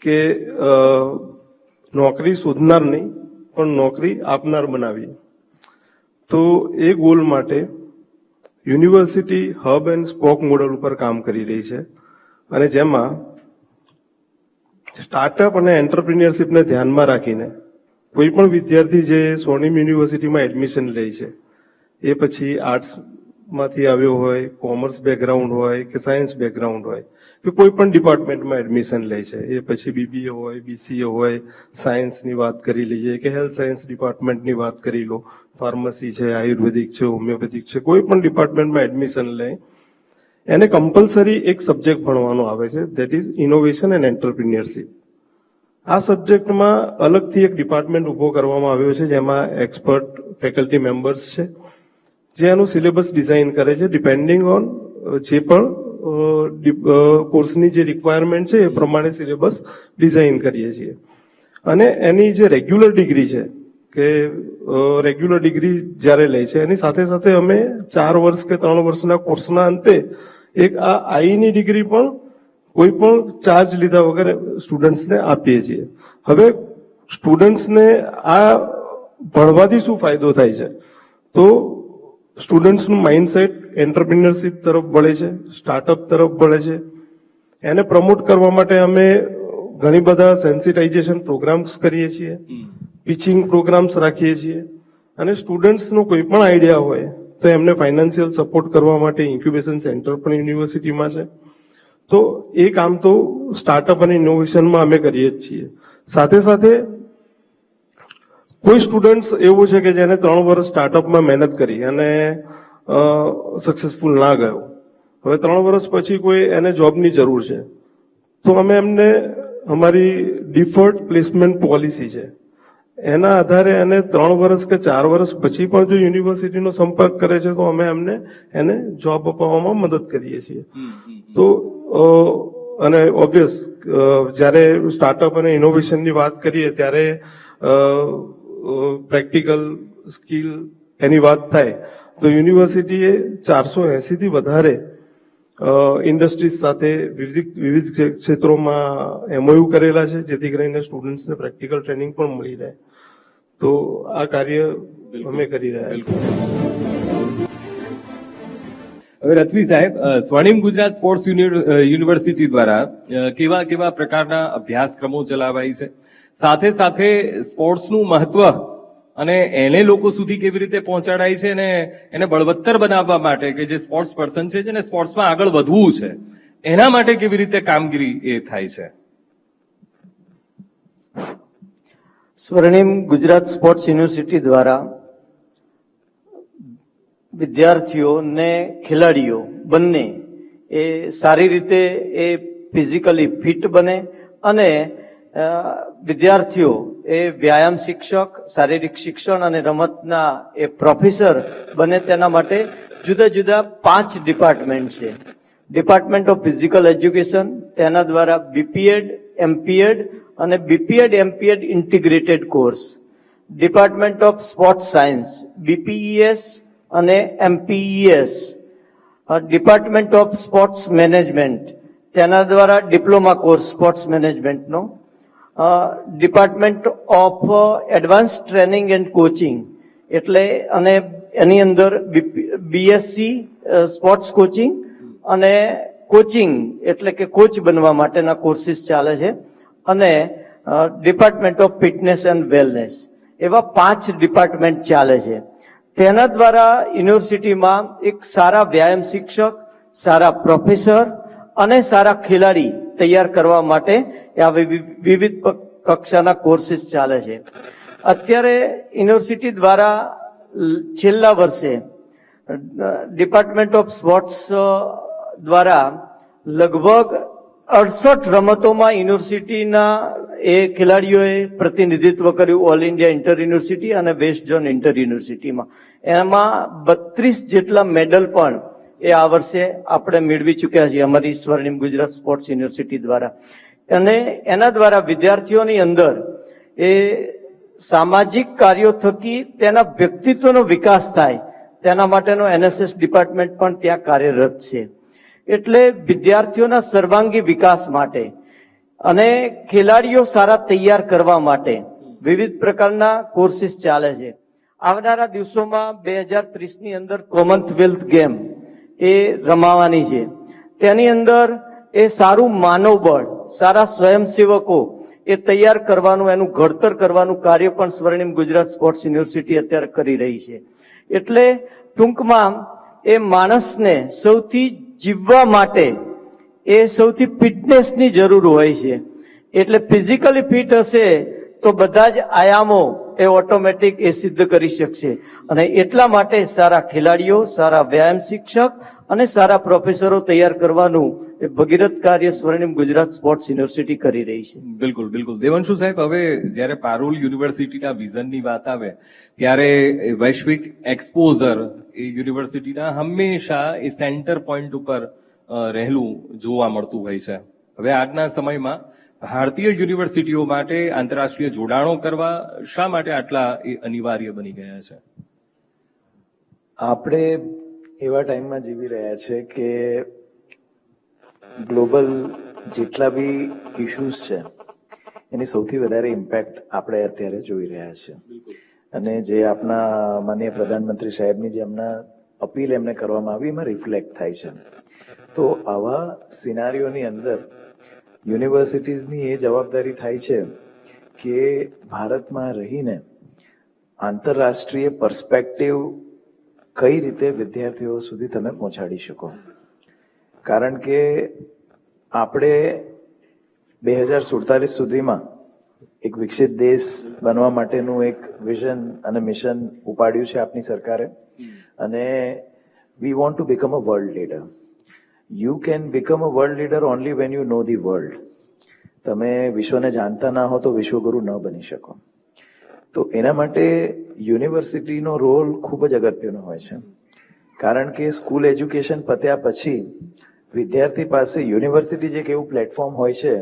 કે નોકરી શોધનાર નહીં પણ નોકરી આપનાર બનાવીએ. તો એ ગોલ માટે university hub and spoke model ઉપર કામ કરી રહી છે અને જેમાં સ્ટાર્ટઅપ અને એન્ટરપ્રિન્યોરશિપને ધ્યાનમાં રાખીને કોઈ પણ વિદ્યાર્થી જે સ્વર્ણિમ યુનિવર્સિટીમાં એડમિશન લે છે, એ પછી આર્ટ્સમાંથી આવ્યો હોય, કોમર્સ બેકગ્રાઉન્ડ હોય કે સાયન્સ બેકગ્રાઉન્ડ હોય કે કોઈ પણ ડિપાર્ટમેન્ટમાં એડમિશન લે છે, એ પછી બીબીએ હોય, બીસીએ હોય, સાયન્સની વાત કરી લઈએ કે હેલ્થ સાયન્સ ડિપાર્ટમેન્ટની વાત કરી લો, ફાર્મસી છે, આયુર્વેદિક છે, હોમિયોપેથિક છે, કોઈ પણ ડિપાર્ટમેન્ટમાં એડમિશન લે, એને કમ્પલસરી એક સબ્જેક્ટ ભણવાનો આવે છે, that is innovation and entrepreneurship. આ સબ્જેક્ટમાં અલગથી એક ડિપાર્ટમેન્ટ ઉભો કરવામાં આવ્યો છે, જેમાં એક્સપર્ટ ફેકલ્ટી મેમ્બર્સ છે, જે એનું સિલેબસ ડિઝાઇન કરે છે ડિપેન્ડિંગ ઓન જે પણ કોર્સની જે રિક્વાયરમેન્ટ છે એ પ્રમાણે સિલેબસ ડિઝાઇન કરીએ છીએ. અને એની જે રેગ્યુલર ડિગ્રી છે કે રેગ્યુલર ડિગ્રી જ્યારે લે છે એની સાથે સાથે અમે 4 વર્ષ કે 3 વર્ષના કોર્સના અંતે એક આ આઈની ડિગ્રી પણ કોઈ પણ ચાર્જ લીધા વગર સ્ટુડન્ટ્સને આપીએ છીએ. હવે સ્ટુડન્ટ્સને આ ભણવાથી શું ફાયદો થાય છે, તો સ્ટુડન્ટ્સનું માઇન્ડસેટ એન્ટરપ્રિન્યોરશિપ તરફ વળે છે, સ્ટાર્ટઅપ તરફ વળે છે. એને પ્રમોટ કરવા માટે અમે ઘણી બધા સેન્સિટાઇઝેશન પ્રોગ્રામ્સ કરીએ છીએ, પિચિંગ પ્રોગ્રામ્સ રાખીએ છીએ, અને સ્ટુડન્ટ્સનો કોઈ પણ આઈડિયા હોય તો એમને ફાઇનાન્શિયલ સપોર્ટ કરવા માટે ઇન્ક્યુબેશન સેન્ટર પણ યુનિવર્સિટીમાં છે. તો એ કામ તો સ્ટાર્ટઅપ અને ઇનોવેશનમાં અમે કરીએ જ છીએ. સાથે સાથે કોઈ સ્ટુડન્ટ એવું છે કે જેને 3 વર્ષ સ્ટાર્ટઅપમાં મહેનત કરી અને સક્સેસફુલ ના ગયો, હવે 3 વર્ષ પછી કોઈ એને જોબની જરૂર છે, તો અમે એમને અમારી ડિફર્ડ પ્લેસમેન્ટ પોલિસી છે એના આધારે એને 3 વર્ષ કે 4 વર્ષ પછી પણ જો યુનિવર્સિટીનો સંપર્ક કરે છે તો અમે એને જોબ અપાવવામાં મદદ કરીએ છીએ. તો અને ઓબ્વિયસ જ્યારે સ્ટાર્ટઅપ અને ઇનોવેશનની વાત કરીએ ત્યારે પ્રેક્ટિકલ સ્કિલ એની વાત થાય તો યુનિવર્સિટીએ 480 થી વધારે ઇન્ડસ્ટ્રીઝ સાથે વિવિધ ક્ષેત્રોમાં MOU કરેલા છે, જેથી કરીને સ્ટુડન્ટ્સને પ્રેક્ટિકલ ટ્રેનિંગ પણ મળી રહે. તો આ કાર્ય અમે કરી રહ્યા છીએ. હવે રથવી સાહેબ, સ્વર્ણિમ ગુજરાત સ્પોર્ટ્સ યુનિવર્સિટી દ્વારા કેવા કેવા પ્રકારના અભ્યાસક્રમો ચલાવાય છે, સાથે સાથે સ્પોર્ટ્સનું મહત્વ અને એને લોકો સુધી કેવી રીતે પહોંચાડાય છે અને એને બળવત્તર બનાવવા માટે કે જે સ્પોર્ટ્સ પર્સન છે જેને સ્પોર્ટ્સમાં આગળ વધવું છે એના માટે કેવી રીતે કામગીરી એ થાય છે? સ્વર્ણિમ ગુજરાત સ્પોર્ટ્સ યુનિવર્સિટી દ્વારા વિદ્યાર્થીઓ ને ખેલાડીઓ બંને એ સારી રીતે એ ફિઝિકલી ફિટ બને અને વિદ્યાર્થીઓ એ વ્યાયામ શિક્ષક, શારીરિક શિક્ષણ અને રમતના એ પ્રોફેસર બને તેના માટે જુદા જુદા 5 ડિપાર્ટમેન્ટ છે. ડિપાર્ટમેન્ટ ઓફ ફિઝિકલ એજ્યુકેશન, તેના દ્વારા બીપીએડ, એમપીએડ અને BPEd MPEd integrated course. Department of sports science, BPES અને MPES. Department of sports management, તેના દ્વારા ડિપ્લોમા કોર્સ સ્પોર્ટ્સ મેનેજમેન્ટનો. Department of advance training and coaching, એટલે અને એની અંદર બીએસસી સ્પોર્ટ્સ કોચિંગ અને કોચિંગ એટલે કે કોચ બનવા માટેના કોર્સિસ ચાલે છે. અને department of fitness and wellness, એવા 5 ડિપાર્ટમેન્ટ ચાલે છે. તેના દ્વારા યુનિવર્સિટીમાં એક સારા વ્યાયામ શિક્ષક, સારા પ્રોફેસર અને સારા ખેલાડી તૈયાર કરવા માટે આ વિવિધ કક્ષાના કોર્સિસ ચાલે છે. અત્યારે યુનિવર્સિટી દ્વારા છેલ્લા વર્ષે ડિપાર્ટમેન્ટ ઓફ સ્પોર્ટ્સ દ્વારા લગભગ 68 રમતોમાં યુનિવર્સિટીના એ ખેલાડીઓએ પ્રતિનિધિત્વ કર્યું, ઓલ ઇન્ડિયા ઇન્ટર યુનિવર્સિટી અને વેસ્ટ ઝોન ઇન્ટર યુનિવર્સિટીમાં. એમાં 32 જેટલા મેડલ પણ એ આ વર્ષે આપણે મેળવી ચૂક્યા છીએ અમારી સ્વર્ણિમ ગુજરાત સ્પોર્ટ્સ યુનિવર્સિટી દ્વારા. અને એના દ્વારા વિદ્યાર્થીઓની અંદર એ સામાજિક કાર્યો થકી તેના વ્યક્તિત્વનો વિકાસ થાય તેના માટેનો એનએસએસ ડિપાર્ટમેન્ટ પણ ત્યાં કાર્યરત છે. એટલે વિદ્યાર્થીઓના સર્વાંગી વિકાસ માટે અને ખેલાડીઓ સારા તૈયાર કરવા માટે વિવિધ પ્રકારના કોર્સિસ ચાલે છે. આવનારા દિવસોમાં 2030ની અંદર કોમનવેલ્થ ગેમ એ રમાવાની છે. તેની અંદર એ સારું માનવબળ, સારા સ્વયંસેવકો એ તૈયાર કરવાનું, એનું ઘડતર કરવાનું કાર્ય પણ સ્વર્ણિમ ગુજરાત સ્પોર્ટ્સ યુનિવર્સિટી અત્યારે કરી રહી છે. એટલે ટૂંકમાં એ માણસને સૌથી જીવવા માટે એ સૌથી ફિટનેસની જરૂર હોય છે. એટલે ફિઝિકલી ફિટ હશે તો બધા જ આયામો એ ઓટોમેટિક એ સિદ્ધ કરી શકશે. અને એટલા માટે સારા ખેલાડીઓ, સારા વ્યાયામ શિક્ષક અને સારા પ્રોફેસરો તૈયાર કરવાનું એ ભગીરથ કાર્ય સ્વર્ણિમ ગુજરાત સ્પોર્ટ્સ યુનિવર્સિટી કરી રહી છે. બિલકુલ બિલકુલ. દેવાંશુ સાહેબ, હવે જ્યારે પારુલ યુનિવર્સિટીના વિઝનની વાત આવે ત્યારે એ વૈશ્વિક એક્સપોઝર એ યુનિવર્સિટીના હંમેશા એ સેન્ટર પોઈન્ટ ઉપર રહેલું જોવા મળતું હોય છે. હવે આજના સમયમાં ભારતીય યુનિવર્સિટીઓ માટે આંતરરાષ્ટ્રીય જોડાણો કરવા શા માટે આટલા એ અનિવાર્ય બની ગયા છે? આપણે એવા ટાઈમમાં જીવી રહ્યા છે કે ગ્લોબલ જેટલા બી ઇશ્યુઝ છે એની સૌથી વધારે ઇમ્પેક્ટ આપણે અત્યારે જોઈ રહ્યા છે. અને જે આપણા માનનીય પ્રધાનમંત્રી સાહેબની જે હમણાં અપીલ એમને કરવામાં આવી એમાં રિફ્લેક્ટ થાય છે. તો આવા સિનારીઓની અંદર યુનિવર્સિટીઝની એ જવાબદારી થાય છે કે ભારતમાં રહીને આંતરરાષ્ટ્રીય પર્સપેક્ટિવ કઈ રીતે વિદ્યાર્થીઓ સુધી તમે પહોંચાડી શકો. કારણ કે આપણે 2047 સુધીમાં એક વિકસિત દેશ બનવા માટેનું એક વિઝન અને મિશન ઉપાડ્યું છે આપની સરકારે. અને we want to become a world leader. You can become a world leader only when you know the world. તમે વિશ્વને જાણતા ના હો તો વિશ્વગુરુ ન બની શકો. તો એના માટે યુનિવર્સિટીનો રોલ ખૂબ જ અગત્યનો હોય છે. કારણ કે સ્કૂલ એજ્યુકેશન પત્યા પછી વિદ્યાર્થી પાસે યુનિવર્સિટી જે એક એવું પ્લેટફોર્મ હોય છે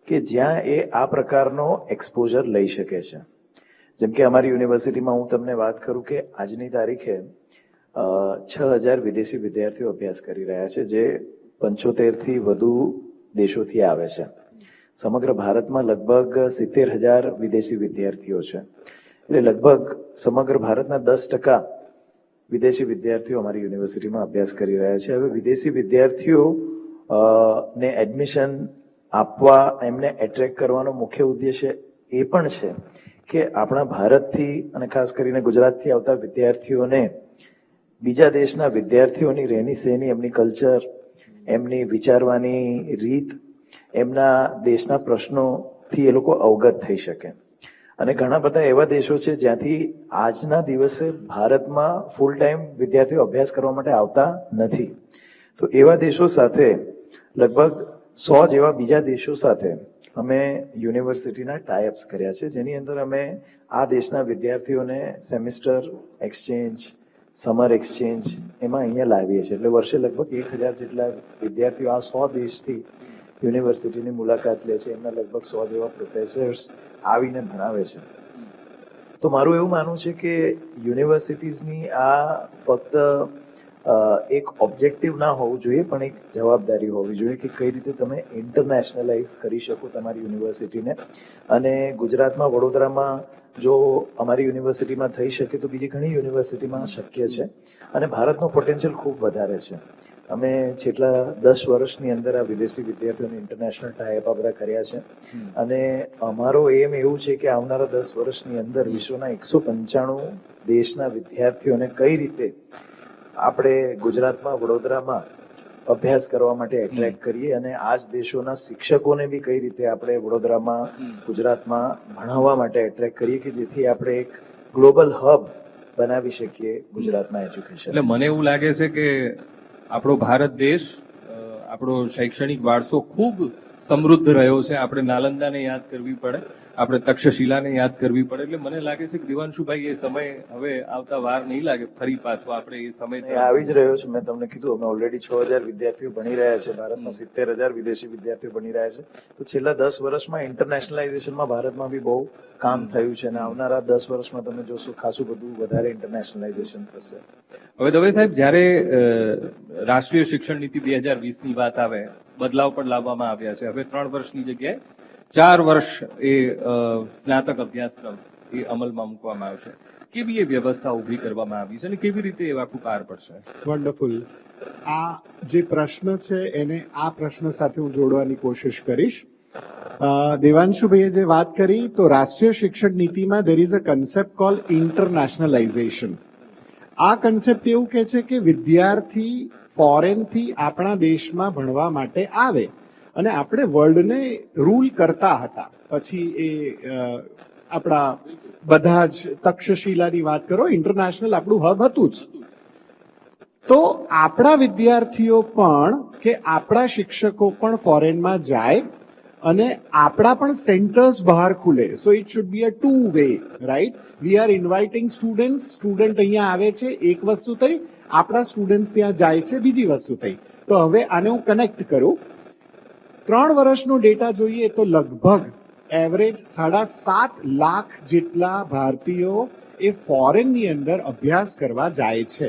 કે જ્યાં એ આ પ્રકારનો એક્સપોઝર લઈ શકે છે. જેમ કે અમારી યુનિવર્સિટીમાં હું તમને વાત કરું કે આજની તારીખે 6,000 વિદેશી વિદ્યાર્થીઓ અભ્યાસ કરી રહ્યા છે, જે 75 થી વધુ દેશોથી આવે છે. સમગ્ર ભારતમાં લગભગ 70,000 વિદેશી વિદ્યાર્થીઓ છે. એટલે લગભગ સમગ્ર ભારતના 10% વિદેશી વિદ્યાર્થીઓ અમારી યુનિવર્સિટીમાં અભ્યાસ કરી રહ્યા છે. હવે વિદેશી વિદ્યાર્થીઓ ને એડમિશન આપવા, એમને એટ્રેક્ટ કરવાનો મુખ્ય ઉદ્દેશ્ય એ પણ છે કે આપણા ભારતથી અને ખાસ કરીને ગુજરાતથી આવતા વિદ્યાર્થીઓને બીજા દેશના વિદ્યાર્થીઓની રહેણી સહેણી, એમની કલ્ચર, એમની વિચારવાની રીત, એમના દેશના પ્રશ્નોથી એ લોકો અવગત થઈ શકે. અને ઘણા બધા એવા દેશો છે જ્યાંથી આજના દિવસે ભારતમાં ફૂલ ટાઈમ વિદ્યાર્થીઓ અભ્યાસ કરવા માટે આવતા નથી. તો એવા દેશો સાથે લગભગ 100 જેવા બીજા દેશો સાથે અમે યુનિવર્સિટીના ટાઈઅપ્સ કર્યા છે, જેની અંદર અમે આ દેશના વિદ્યાર્થીઓને સેમિસ્ટર એક્સચેન્જ, સમર એક્સચેન્જ એમાં અહીંયા લાવીએ છીએ. એટલે વર્ષે લગભગ 1,000 જેટલા વિદ્યાર્થીઓ આ 100 દેશથી યુનિવર્સિટીની મુલાકાત લે છે. એમના લગભગ 100 જેવા પ્રોફેસર્સ આવીને ભણાવે છે. તો મારું એવું માનવું છે કે યુનિવર્સિટીઝની આ ફક્ત એક ઓબ્જેક્ટિવ ના હોવું જોઈએ, પણ એક જવાબદારી હોવી જોઈએ કે કઈ રીતે તમે ઇન્ટરનેશનલાઇઝ કરી શકો તમારી યુનિવર્સિટીને. અને ગુજરાતમાં, વડોદરામાં જો અમારી યુનિવર્સિટીમાં થઈ શકે તો બીજી ઘણી યુનિવર્સિટીમાં શક્ય છે. અને ભારતનો પોટેન્શિયલ ખૂબ વધારે છે. અમે છેલ્લા 10 વર્ષની અંદર આ વિદેશી વિદ્યાર્થીઓને ઇન્ટરનેશનલ ટાઈપ આ બધા કર્યા છે. અને અમારો એમ એવું છે કે આવનારા 10 વર્ષની અંદર વિશ્વના 195 દેશના વિદ્યાર્થીઓને કઈ રીતે આપણે ગુજરાતમાં, વડોદરામાં અભ્યાસ કરવા માટે એટ્રેક્ટ કરીએ, અને આ જ દેશોના શિક્ષકોને બી કઈ રીતે આપણે વડોદરામાં, ગુજરાતમાં ભણાવવા માટે એટ્રેક્ટ કરીએ કે જેથી આપણે એક ગ્લોબલ હબ બનાવી શકીએ ગુજરાતના એજ્યુકેશન. એટલે મને એવું લાગે છે કે આપણો ભારત દેશ, આપણો શૈક્ષણિક વારસો ખૂબ સમૃદ્ધ રહ્યો છે. આપણે નાલંદાને યાદ કરવી પડે, આપણે તક્ષશિલાને યાદ કરવી પડે. એટલે મને લાગે છે કે દિવાંશુભાઈ એ સમય હવે આવતા વાર નહીં લાગે, ફરી પાછો આપણે એ સમય આવી જ રહ્યો છે. મેં તમને કીધું, અમે ઓલરેડી 6,000 વિદ્યાર્થીઓ ભણી રહ્યા છે. ભારતમાં 70,000 વિદેશી વિદ્યાર્થીઓ ભણી રહ્યા છે. તો છેલ્લા 10 વર્ષમાં ઇન્ટરનેશનલાઇઝેશનમાં ભારતમાં બી બહુ કામ થયું છે. અને આવનારા 10 વર્ષમાં તમે જોશો ખાસું બધું વધારે ઇન્ટરનેશનલાઇઝેશન થશે. હવે દવે સાહેબ, જ્યારે રાષ્ટ્રીય શિક્ષણ નીતિ 2020ની વાત આવે, બદલાવ પણ લાવવામાં આવ્યા છે. હવે 3 વર્ષની જગ્યાએ 4 વર્ષ એ સ્નાતક અભ્યાસક્રમ એ અમલમાં મૂકવામાં આવશે. કેવી એ વ્યવસ્થા ઉભી કરવામાં આવી છે અને કેવી રીતે એ આખું પાર પડશે? વન્ડરફુલ. આ જે પ્રશ્ન છે એને આ પ્રશ્ન સાથે હું જોડવાની કોશિશ કરીશ. દેવાંશુભાઈએ જે વાત કરી તો રાષ્ટ્રીય શિક્ષણ નીતિમાં there is a concept call internationalisation. આ કન્સેપ્ટ એવું કહે છે કે વિદ્યાર્થી ફોરેનથી આપણા દેશમાં ભણવા માટે આવે અને આપણે વર્લ્ડને રૂલ કરતા હતા. પછી એ આપણા બધા જ તક્ષશિલાની વાત કરો, ઇન્ટરનેશનલ આપણું હબ હતું જ. તો આપણા વિદ્યાર્થીઓ પણ કે આપણા શિક્ષકો પણ ફોરેનમાં જાય અને આપણા પણ સેન્ટર્સ બહાર ખુલે. So it should be a two way, right? We are inviting student અહીંયા આવે છે, એક વસ્તુ થઈ, આપણા સ્ટુડન્ટ ત્યાં જાય છે, બીજી વસ્તુ થઈ. તો હવે આને હું કનેક્ટ કરું. 3 વર્ષનો ડેટા જોઈએ તો લગભગ એવરેજ 7.5 લાખ જેટલા ભારતીયો એ ફોરેનની અંદર અભ્યાસ કરવા જાય છે.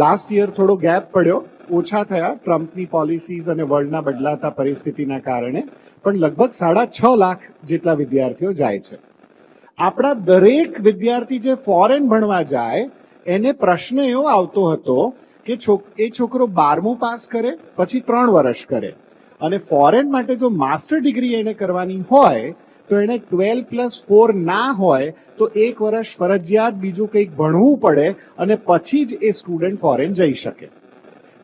લાસ્ટ યર થોડો ગેપ પડ્યો, ઓછા થયા ટ્રમ્પની પોલિસીઝ અને વર્લ્ડના બદલાતા પરિસ્થિતિના કારણે, પણ લગભગ 6.5 લાખ જેટલા વિદ્યાર્થીઓ જાય છે. આપણા દરેક વિદ્યાર્થી જે ફોરેન ભણવા જાય એને પ્રશ્ન એવો આવતો હતો કે એ છોકરો 12મું પાસ કરે પછી 3 વર્ષ કરે, અને ફોરેન માટે જો માસ્ટર ડિગ્રી એને કરવાની હોય તો એને 12+4 ના હોય તો 1 વર્ષ ફરજિયાત બીજું કંઈક ભણવું પડે અને પછી જ એ સ્ટુડન્ટ ફોરેન જઈ શકે.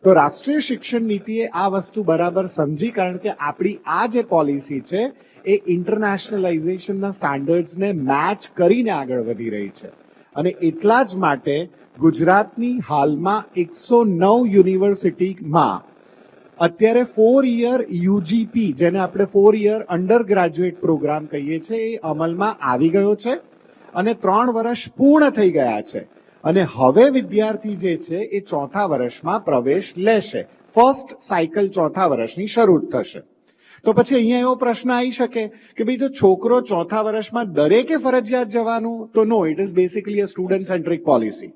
તો રાષ્ટ્રીય શિક્ષણ નીતિએ આ વસ્તુ બરાબર સમજી, કારણ કે આપણી આ જે પોલિસી છે એ ઇન્ટરનેશનલાઇઝેશનના સ્ટાન્ડર્ડ્સને મેચ કરીને આગળ વધી રહી છે. અને એટલા જ માટે ગુજરાતની હાલમાં 109 યુનિવર્સિટીમાં અત્યારે 4 યર યુજીપી, જેને આપણે 4 યર અંડર ગ્રેજ્યુએટ પ્રોગ્રામ કહીએ છીએ, એ અમલમાં આવી ગયો છે અને 3 વર્ષ પૂર્ણ થઈ ગયા છે. અને હવે વિદ્યાર્થી જે છે એ 4થા વર્ષમાં પ્રવેશ લેશે. ફર્સ્ટ સાયકલ 4થા વર્ષની શરૂ થશે. તો પછી અહીંયા એવો પ્રશ્ન આવી શકે કે ભાઈ જો છોકરો 4થા વર્ષમાં દરેકે ફરજિયાત જવાનું, તો no, it is basically a student centric policy.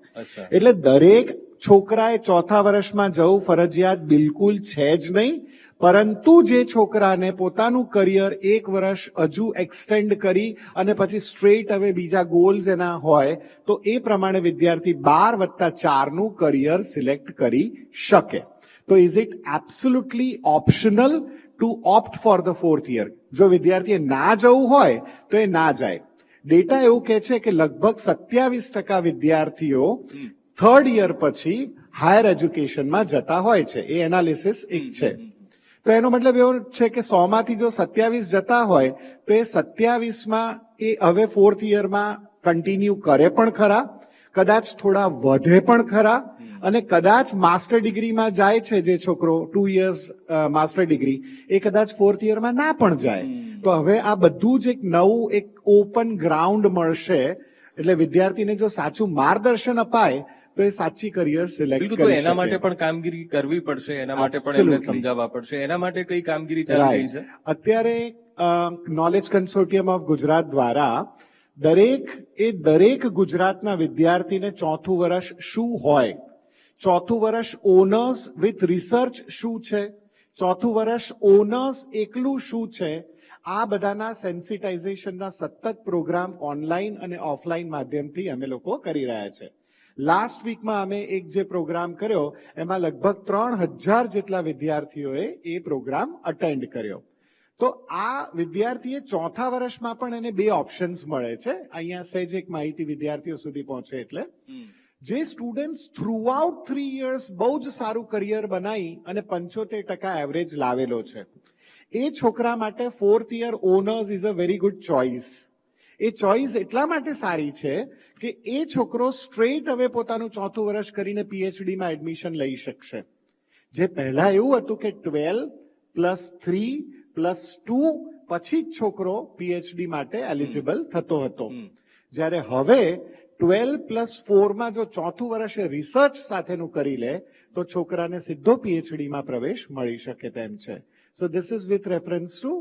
એટલે દરેક છોકરાએ 4થા વર્ષમાં જવું ફરજિયાત બિલકુલ છે જ નહીં, પરંતુ જે છોકરાને પોતાનું કરિયર 1 વર્ષ હજુ એક્સટેન્ડ કરી અને પછી સ્ટ્રેટ હવે બીજા ગોલ્સ એના હોય તો એ પ્રમાણે વિદ્યાર્થી 12+4નું કરિયર સિલેક્ટ કરી શકે. તો is it absolutely optional to opt for the 4th year? જો વિદ્યાર્થીએ ના જવું હોય તો એ ના જાય. ડેટા એવું કહે છે કે લગભગ 27% વિદ્યાર્થીઓ 3rd યર પછી હાયર એજ્યુકેશનમાં જતા હોય છે. એ એનાલિસિસ એક છે. તો એનો મતલબ એવો છે કે 100માંથી જો 27 જતા હોય તો એ 27માં એ હવે 4th યરમાં કન્ટિન્યુ કરે પણ ખરા, કદાચ થોડા વધે પણ ખરા, અને કદાચ માસ્ટર ડિગ્રીમાં જાય છે જે છોકરો 2 યર્સ માસ્ટર ડિગ્રી, એ કદાચ 4th યરમાં ના પણ જાય. તો હવે આ બધું જ એક નવું એક ઓપન ગ્રાઉન્ડ મળશે. એટલે વિદ્યાર્થીને જો સાચું માર્ગદર્શન અપાય તો એ સાચી કરિયર સિલેક્ટ બિલકુલ, કરી તો એના માટે શકે. પણ કામગીરી કરવી પડશે, એના માટે પણ એમને Absolutely. સમજાવવા પડશે. એના માટે કઈ કામગીરી ચાલી રહી છે? અત્યારે નોલેજ કન્સોર્ટિયમ ઓફ ગુજરાત દ્વારા દરેક ગુજરાતના વિદ્યાર્થીને 4થું વર્ષ શું હોય, 4થું વર્ષ ઓનર્સ વિથ રિસર્ચ શું છે, 4થું વર્ષ ઓનર્સ એકલું શું છે, આ બધાના સેન્સિટાઇઝેશનના સતત પ્રોગ્રામ ઓનલાઈન અને ઓફલાઈન માધ્યમથી અમે લોકો કરી રહ્યા છે. લાસ્ટ વીકમાં અમે એક જે પ્રોગ્રામ કર્યો એમાં લગભગ 3000 જેટલા વિદ્યાર્થીઓએ એ પ્રોગ્રામ અટેન્ડ કર્યો. તો આ વિદ્યાર્થીએ 4થા વર્ષમાં પણ એને 2 ઓપ્શન્સ મળે છે. અહીંયા સહેજ એક માહિતી વિદ્યાર્થીઓ સુધી પહોંચે એટલે જે સ્ટુડન્ટ્સ થ્રુઆઉટ 3 યર્સ બહુ જ સારું કરિયર બનાવી અને 75% એવરેજ લાવેલો છે, એ છોકરા માટે 4th year honours is a very good choice. એ ચોઇસ એટલા માટે સારી છે કે એ છોકરો સ્ટ્રેટ હવે પોતાનું 4થું વર્ષ કરીને પીએચડીમાં એડમિશન લઈ શકશે. જે પહેલા એવું હતું કે 12+3+2 પછી જ છોકરો પીએચડી માટે એલિજિબલ થતો હતો, જ્યારે હવે 12+4માં જો 4થું વર્ષ રિસર્ચ સાથેનું કરી લે તો છોકરાને સીધો પીએચડીમાં પ્રવેશ મળી શકે તેમ છે. So this is with reference to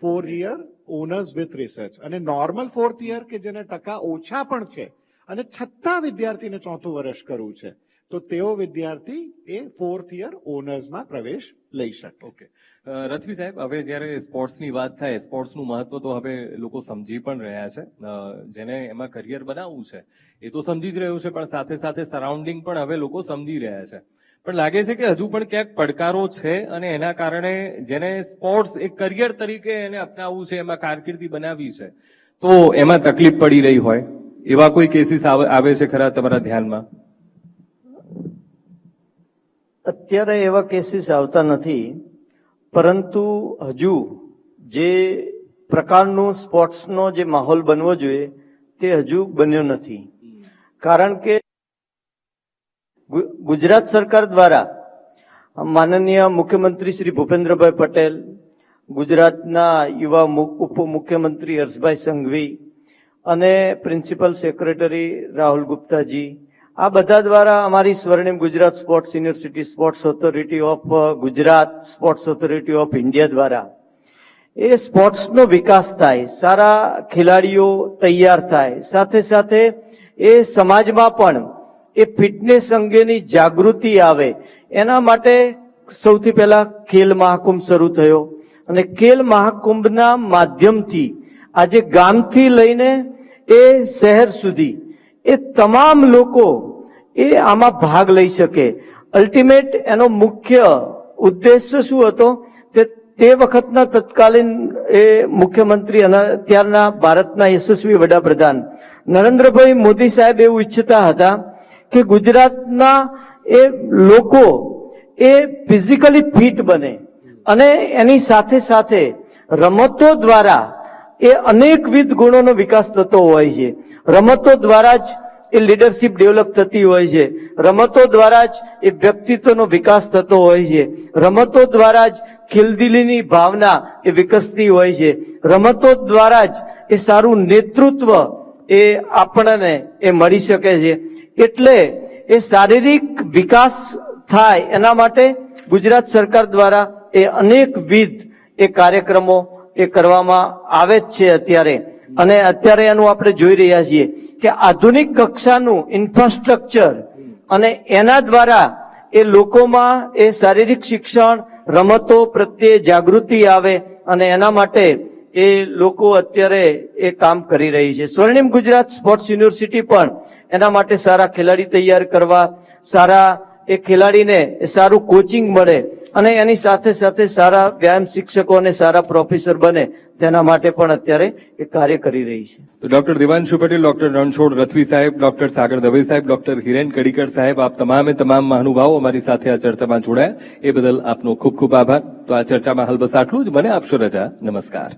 4 year honours with research. અને નોર્મલ 4th યર કે જેના ટકા ઓછા પણ છે અને છતાં વિદ્યાર્થીને 4થું વર્ષ કરવું છે, તો તેઓ વિદ્યાર્થી એ 4th યર ઓનર્સમાં પ્રવેશ લઈ શકે. ઓકે, રથવી સાહેબ, હવે જ્યારે સ્પોર્ટ્સની વાત થાય, સ્પોર્ટ્સનું મહત્વ તો હવે લોકો સમજી પણ રહ્યા છે. જેને એમાં કરિયર બનાવવું છે એ તો સમજી જ રહ્યું છે, પણ સાથે સાથે સરાઉન્ડિંગ પણ હવે લોકો સમજી રહ્યા છે. પણ લાગે છે કે હજુ પણ ક્યાંક પડકારો છે અને એના કારણે જેને સ્પોર્ટ્સ એક કરિયર તરીકે એને અપનાવવું છે, એમાં કારકિર્દી બનાવી છે, તો એમાં તકલીફ પડી રહી હોય એવા કોઈ કેસીસ આવે છે ખરા તમારા ધ્યાનમાં? અત્યારે એવા કેસીસ આવતા નથી, પરંતુ હજુ જે પ્રકારનું સ્પોર્ટ્સનો જે માહોલ બનવો જોઈએ તે હજુ બન્યો નથી. કારણ કે ગુજરાત સરકાર દ્વારા માનનીય મુખ્યમંત્રી શ્રી ભૂપેન્દ્રભાઈ પટેલ, ગુજરાતના યુવા ઉપમુખ્યમંત્રી હર્ષભાઈ સંઘવી અને પ્રિન્સિપલ સેક્રેટરી રાહુલ ગુપ્તાજી, આ બધા દ્વારા અમારી સ્વર્ણિમ Gujarat sports university, sports authority of Gujarat, sports authority of India દ્વારા એ સ્પોર્ટ્સનો વિકાસ થાય, સારા ખેલાડીઓ તૈયાર થાય, સાથે સાથે એ સમાજમાં પણ એ ફિટનેસ અંગેની જાગૃતિ આવે, એના માટે સૌથી પહેલા ખેલ મહાકુંભ શરૂ થયો અને ખેલ મહાકુંભના માધ્યમથી આજે ગામથી લઈને એ શહેર સુધી એ તમામ લોકો એ આમાં ભાગ લઈ શકે. અલ્ટિમેટ એનો મુખ્ય ઉદ્દેશ્ય શું હતો? તે વખતના તત્કાલીન એ મુખ્યમંત્રી અને અત્યારના ભારતના યશસ્વી વડાપ્રધાન નરેન્દ્રભાઈ મોદી સાહેબ એવું ઈચ્છતા હતા કે ગુજરાતના એ લોકો એ ફિઝિકલી ફિટ બને અને એની સાથે સાથે રમતો દ્વારા એ અનેકવિધ ગુણોનો વિકાસ થતો હોય છે. રમતો દ્વારા જ એ લીડરશિપ ડેવલપ થતી હોય છે, રમતો દ્વારા જ એ વ્યક્તિત્વનો વિકાસ થતો હોય છે, રમતો દ્વારા જ ખેલદિલીની ભાવના એ વિકસતી હોય છે, રમતો દ્વારા જ એ સારું નેતૃત્વ એ આપણને એ મળી શકે છે. એટલે એ શારીરિક વિકાસ થાય એના માટે ગુજરાત સરકાર દ્વારા એ અનેકવિધ એ કાર્યક્રમો એ કરવામાં આવે જ છે અત્યારે. અને અત્યારે એનું આપણે જોઈ રહ્યા છીએ કે આધુનિક કક્ષાનું ઇન્ફ્રાસ્ટ્રક્ચર અને એના દ્વારા એ લોકોમાં એ શારીરિક શિક્ષણ, રમતો પ્રત્યે જાગૃતિ આવે અને એના માટે એ લોકો અત્યારે એ કામ કરી રહી છે. સ્વર્ણિમ ગુજરાત સ્પોર્ટ્સ યુનિવર્સિટી પણ એના માટે સારા ખેલાડી તૈયાર કરવા, સારા એ ખેલાડીને સારું કોચિંગ મળે અને એની સાથે સાથે સારા વ્યાયામ શિક્ષકો અને સારા પ્રોફેસર બને તેના માટે પણ અત્યારે એ કાર્ય કરી રહી છે. તો ડોક્ટર દેવાંશુ પટેલ, ડોક્ટર રણછોડ રથવી સાહેબ, ડોક્ટર સાગર દવે સાહેબ, ડોક્ટર હિરેન કડીકર સાહેબ, આપ તમામ મહાનુભાવો અમારી સાથે આ ચર્ચામાં જોડાયા એ બદલ આપનો ખૂબ ખૂબ આભાર. તો આ ચર્ચામાં હાલ બસ આટલું જ. મને આપશો રજા. નમસ્કાર.